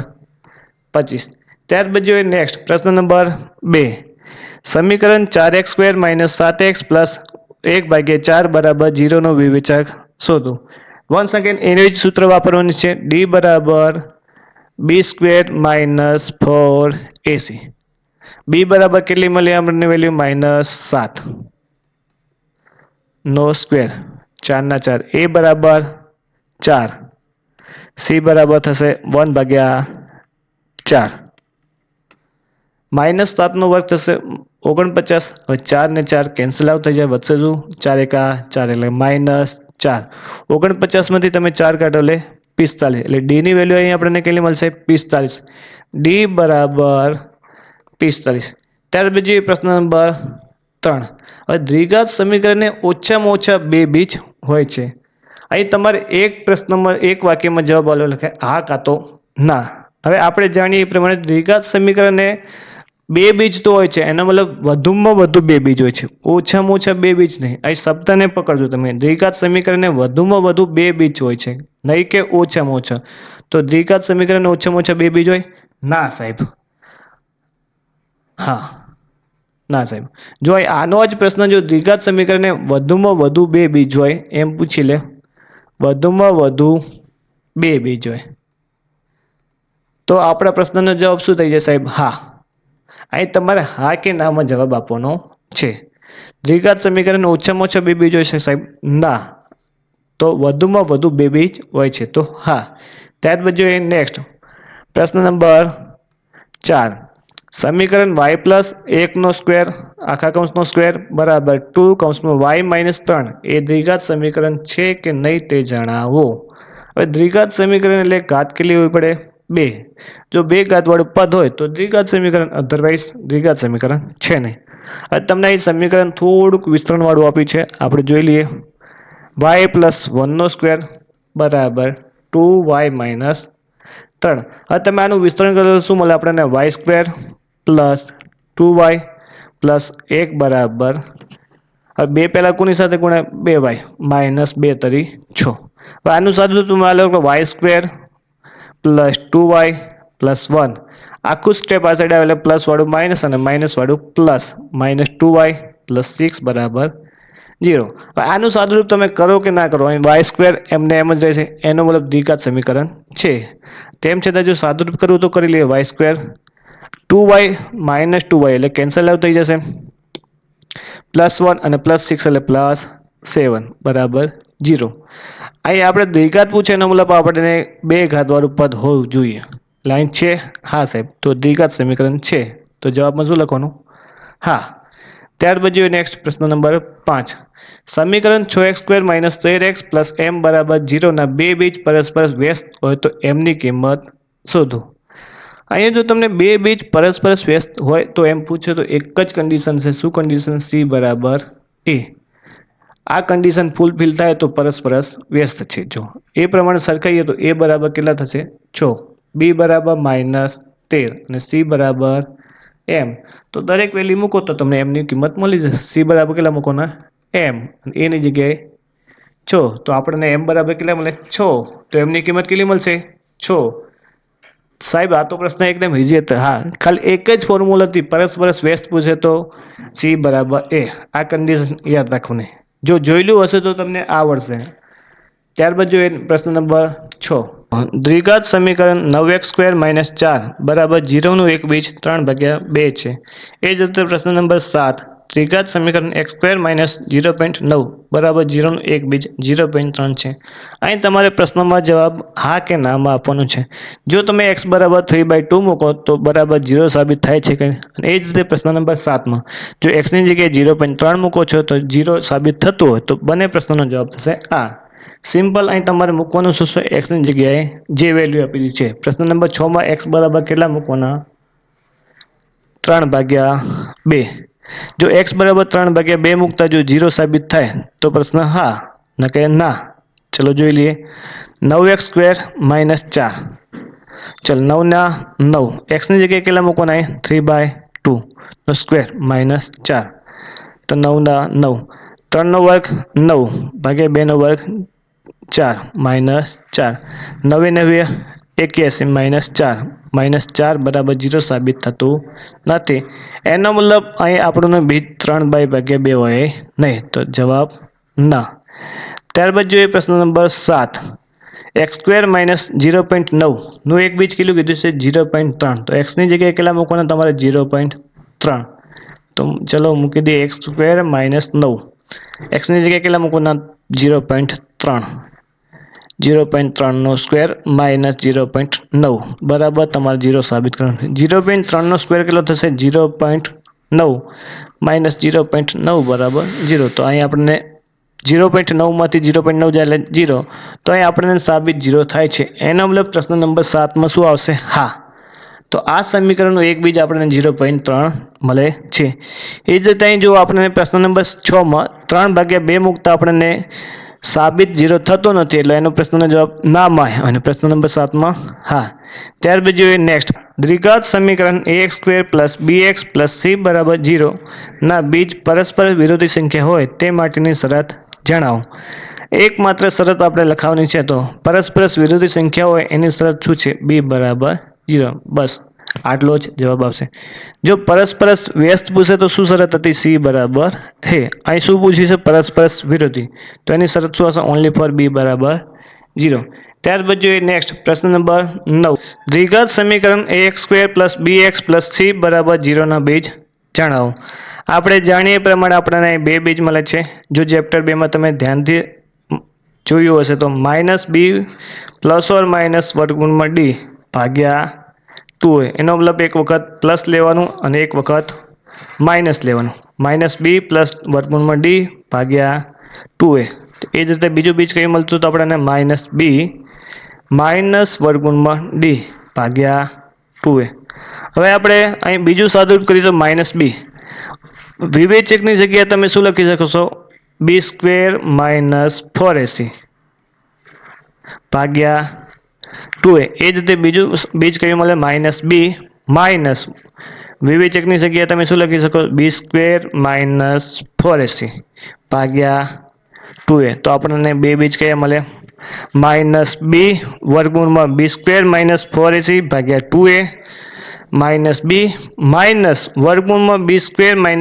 25. ત્યારબાદ જોઈએ નેક્સ્ટ પ્રશ્ન નંબર 2, સમીકરણ 4x² - 7x + 1/4 બરાબર 0 નો વિવેચક શોધો. વન્સ અગેન એનું જ સૂત્ર વાપરવાનું છે. d બરાબર b² - 4ac, b બરાબર કેટલી મળી આપણને વેલ્યુ -7 નો સ્ક્વેર, 4 ના 4, a બરાબર 4, c બરાબર થશે 1/4, -7 નો વર્ગ થશે 49. હવે 4 ને 4 કેન્સલ આઉટ થઈ જાય, વધશે શું 4 એકા 4 એટલે -4. 49 માંથી તમે 4 કાઢો એટલે 45, એટલે d ની વેલ્યુ અહીં આપણને કેટલી મળશે 45. d બરાબર 45. ત્યારબાદ જોઈએ પ્રશ્ન નંબર 3, હવે દ્વિઘાત સમીકરણને ઓછામાં ઓછા 2 બીજ હોય છે. અહીં તમારે એક પ્રશ્નમાં એક વાક્યમાં જવાબ આવેલો લખે હા કાં તો ના. હવે આપણે જાણીએ એ પ્રમાણે દ્વિઘાત સમીકરણને બે બીજ તો હોય છે, એનો મતલબ વધુમાં વધુ બે બીજ હોય છે, ઓછામાં ઓછા બે બીજ નહીં. આ શબ્દને પકડજો તમે. દ્વિઘાત સમીકરણને વધુમાં વધુ બે બીજ હોય છે, નહીં કે ઓછામાં ઓછા. તો દ્વિઘાત સમીકરણને ઓછામાં ઓછા બે બીજ હોય? ના સાહેબ. હા, ના સાહેબ. જો આનો જ પ્રશ્ન જો દ્વિઘાત સમીકરણને વધુમાં વધુ બે બીજ હોય એમ પૂછી લે, વધુમાં વધુ બે બીજ હોય, તો આપણા પ્રશ્નનો જવાબ શું થઈ જાય સાહેબ? હા. અહીં તમારે હા કે નામાં જવાબ આપવાનો છે. દ્વિઘાત સમીકરણ ઓછામાં ઓછા બે બીજ હોય છે સાહેબ? ના. તો વધુમાં વધુ બે બીજ હોય છે, તો હા. ત્યારબાદ જોઈએ નેક્સ્ટ પ્રશ્ન નંબર 4. સમીકરણ y પ્લસ 1 સ્ક્વેર આખા કૌંસનો સ્ક્વેર બરાબર 2 કૌંસમાં y માઇનસ 3 એ દ્વિઘાત સમીકરણ છે કે નહીં તે જણાવો. હવે દ્વિઘાત સમીકરણ એટલે ઘાત કેટલી હોવી પડે? 2. જો બે ઘાતવાળું પદ હોય તો દ્વિઘાત સમીકરણ, અધરવાઇઝ દ્વિઘાત સમીકરણ છે નહીં. હવે તમને અહીં સમીકરણ થોડુંક વિસ્તરણવાળું આપ્યું છે, આપણે જોઈ લઈએ. y પ્લસ 1 સ્ક્વેર બરાબર 2y માઇનસ 3. હવે તમે આનું વિસ્તરણ કરો તો શું મળે આપણને? y square plus 2y plus 1 બરાબર, હવે બે પહેલા કોની સાથે ગુણ્યા? 2y માઇનસ 2 તરી 6. હવે આનું સાદું તમે આ લો કે y square plus 2y plus 1, આખું સ્ટેપ આ સાઈડ આવે એટલે પ્લસ વાળું માઇનસ અને માઇનસ વાળું પ્લસ, માઇનસ 2y પ્લસ 6 બરાબર 0. હવે આનું સાદુરૂપ તમે કરો કે ના કરો, અહીં y સ્ક્વેર એમને એમ જ રહેશે, એનો મતલબ દ્વિઘાત સમીકરણ છે. તેમ છતાં જો સાદુરૂપ કરવું તો કરી લઈએ. y square 2y minus 2y એટલે કેન્સલ આઉટ થઈ જશે, પ્લસ 1 અને પ્લસ 6 એટલે પ્લસ 7 બરાબર 0. અહીં આપણે દ્વિઘાત પૂછે એનો મતલબ આપણને બે ઘાતવાળું પદ હોવું જોઈએ. લાઈન છે? હા સાહેબ. તો દ્વિઘાત સમીકરણ છે, તો જવાબમાં શું લખવાનું? હા. ત્યારબાદ જોઈએ નેક્સ્ટ પ્રશ્ન નંબર 5. સમીકરણ 6x square minus 13x plus m બરાબર 0 ના બે બીજ પરસ્પર વ્યસ્ત હોય તો એમની કિંમત શોધો. અહીંયા જો તમને બે બીજ પરસ્પર વ્યસ્ત હોય તો એમ પૂછે તો એક જ કન્ડિશન છે. શું કન્ડિશન? c બરાબર a. આ કન્ડિશન ફૂલફિલ થાય તો પરસ્પર વ્યસ્ત છે. જો એ પ્રમાણે સરખાઈએ તો a બરાબર કેટલા થશે? 6, b બરાબર -13 અને c બરાબર m. તો દરેક વેલ્યુ મૂકો તો તમને એમની કિંમત મળી જશે. c બરાબર કેટલા મૂકવાના? m. અને a ની જગ્યાએ 6, તો આપણને m બરાબર કેટલા મળે? 6. તો એમની કિંમત કેટલી મળશે? 6. સાહેબ આ તો પ્રશ્ન એકદમ ઇઝી હતો. હા, ખાલી એક જ ફોર્મ્યુલા હતી, પરસ્પર વ્યસ્ત પૂછે તો c બરાબર a. આ કન્ડિશન યાદ રાખવાની. જો જોયેલું હશે તો તમને આવડશે. ત્યારબાદ જોઈએ પ્રશ્ન નંબર 6. દ્વિઘાત સમીકરણ 9x સ્ક્વેર માઇનસ 4 બરાબર 0 નું એક બીજ 3/2 છે. એ જ રીતે પ્રશ્ન નંબર 7. દ્વિઘાત સમીકરણ x સ્ક્વેર માઇનસ 0.9 બરાબર 0 નું એક બીજ 0.3 છે. અહીં તમારે પ્રશ્નમાં જવાબ હા કે નામાં આપવાનું છે. જો તમે x બરાબર 3/2 મૂકો તો બરાબર 0 સાબિત થાય છે કે? અને એ જ રીતે પ્રશ્ન નંબર 7માં જો x ની જગ્યાએ 0.3 મૂકો છો તો 0 સાબિત થતું હોય તો બંને પ્રશ્નોનો જવાબ થશે આ. સિમ્પલ. અહીં તમારે મૂકવાનું શું છે? x ની જગ્યાએ જે વેલ્યુ આપેલી છે. પ્રશ્ન નંબર 6 માં x બરાબર કેટલા મૂકવાના? 3/2. જો x બરાબર 3/2 મૂકતા જો 0 સાબિત થાય તો પ્રશ્ન હા, ન કે ના. ચલો જોઈ લઈએ. 9x square minus 4. ચલ 9 ના 9, x ની જગ્યાએ કેટલા મૂકવાના? 3/2 નો સ્ક્વેર માઇનસ 4, તો 9 ના 9, 3 નો વર્ગ 9 ભાગ્યા 2 નો વર્ગ 4 માઇનસ 4, 9 9 81 -4 બરાબર 0 સાબિત થતું નથી. એનો મતલબ અહીં આપણને બીજ 3/2 હોય નહીં, તો જવાબ ના. ત્યારબાદ જોઈએ પ્રશ્ન નંબર 7. x સ્ક્વેર માઇનસ 0.9 નું એક બીજ કેટલું કીધું છે? 0.3. તો x ની જગ્યાએ કેટલા મૂકવાના તમારે? 0.3. તો ચલો મૂકી દઈએ x સ્ક્વેર માઇનસ 9. x ની જગ્યાએ કેટલા મૂકવાના? 0.3. 0.3 નો સ્ક્વેર માઇનસ 0.9 બરાબર તમારે 0 સાબિત કરવાનું. 0.3 નો સ્ક્વેર કેટલો થશે? 0.9 માઇનસ 0.9 બરાબર 0. તો અહીં આપણને 0.9 માંથી 0.9 જાય એટલે 0. તો અહીં આપણને સાબિત 0 થાય છે. એનો મતલબ પ્રશ્ન નંબર 7માં શું આવશે? હા. તો આ સમીકરણનું એક બીજ આપણને 0.3 મળે છે. એ જ રીતે અહીં જો આપણને પ્રશ્ન નંબર 6 માં 3/2 મૂકતા આપણને સાબિત 0 થતો નથી એટલે એનો પ્રશ્નનો જવાબ ના માં અને પ્રશ્ન નંબર 7 માં હા. ત્યારબાદ જોઈએ નેક્સ્ટ દ્વિઘાત સમીકરણ ax² + bx + c = 0 ના બીજ પરસ્પર વિરોધી સંખ્યા હોય તે માટેની શરત જણાવો. એકમાત્ર શરત આપણે લખાવવાની છે તો પરસ્પર વિરોધી સંખ્યા હોય એની શરત શું છે b = 0. બસ આટલો જ જવાબ આવશે. જો પરસ્પર વ્યસ્ત પૂછે તો શું શરત હતી c બરાબર હે. અહીં શું પૂછ્યું છે પરસ્પર વિરોધી તો એની શરત શું હશે ઓનલી ફોર b = 0. ત્યારબાદ જોઈએ નેક્સ્ટ પ્રશ્ન નંબર 9 દ્વિઘાત સમીકરણ ax² + bx + c = 0 ના બીજ જણાવો. આપણે જાણીએ પ્રમાણે આપણને બે બીજ મળે છે. જો ચેપ્ટર 2 માં તમે ધ્યાનથી જોયું હશે તો -b ± √d ભાગ્યા 2 હોય એનો મતલબ એક વખત પ્લસ લેવાનું અને એક વખત માઇનસ લેવાનું. -b +√d ભાગ્યા 2a. એ જ રીતે બીજું બીજ કયું મળતું તો આપણને -b -√d ભાગ્યા 2a. હવે આપણે અહીં બીજું સાદુરૂપ કરીએ તો -b વિવેચકની જગ્યાએ તમે શું લખી શકો છો b² - 4ac ભાગ્યા 2a. એ જ રીતે બીજું બીજ કયું મળે -b માઇનસ વિવેચકની જગ્યાએ તમે શું લખી શકો b² - 4ac ભાગ્યા 2a. તો આપણને બે બીજ કયા મળે -b √ b² - 4ac ભાગ્યા 2a -b -√ b²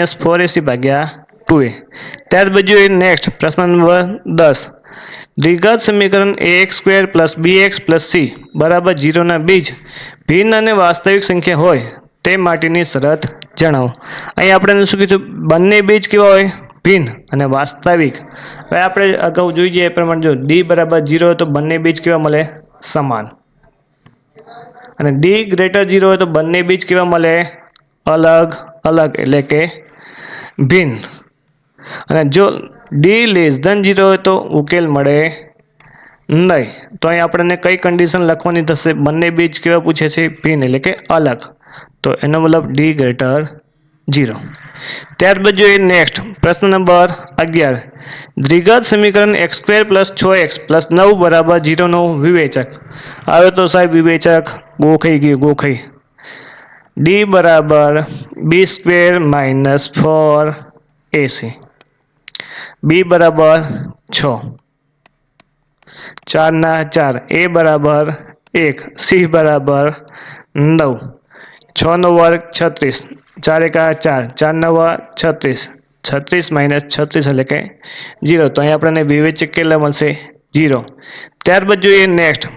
- 4ac ભાગ્યા 2a. ત્યારબાદ જોઈએ નેક્સ્ટ પ્રશ્ન નંબર 10 દ્વિઘાત સમીકરણ ax² + bx + c = 0 ના બીજ ભિન્ન અને વાસ્તવિક સંખ્યા હોય તે માટેની શરત જણાવો. અહીં આપણે શું કીધું બંને બીજ કેવા હોય ભિન્ન અને વાસ્તવિક. હવે આપણે અગાઉ જોઈએ એ પ્રમાણે જો d = 0 હોય તો બંને બીજ કેવા મળે સમાન અને d > 0 હોય તો બંને બીજ કેવા મળે અલગ અલગ એટલે કે ભિન્ન. અને જો d < 0 હોય તો ઉકેલ મળે નહીં. તો અહીં આપણને કઈ કન્ડિશન લખવાની થશે બંને બીજ કેવા પૂછે છે ભિન્ન એટલે કે અલગ તો એનો મતલબ d > 0. ત્યારબાદ જોઈએ નેક્સ્ટ પ્રશ્ન નંબર 11 દ્વિઘાત સમીકરણ x² + 6x + 9 = 0 નું વિવેચક. હવે તો સાહેબ વિવેચક ગોખાઈ ગયું ગોખાઈ. d = b² - 4ac b = 6 4 ના 4 a = 1 c = 9 6 નો વર્ગ 36 4 × 4 4 × 9 = 36 36 - 36 એટલે કે 0. તો અહીં આપણને વિવેચક કેટલા મળશે 0. ત્યારબાદ જોઈએ નેક્સ્ટ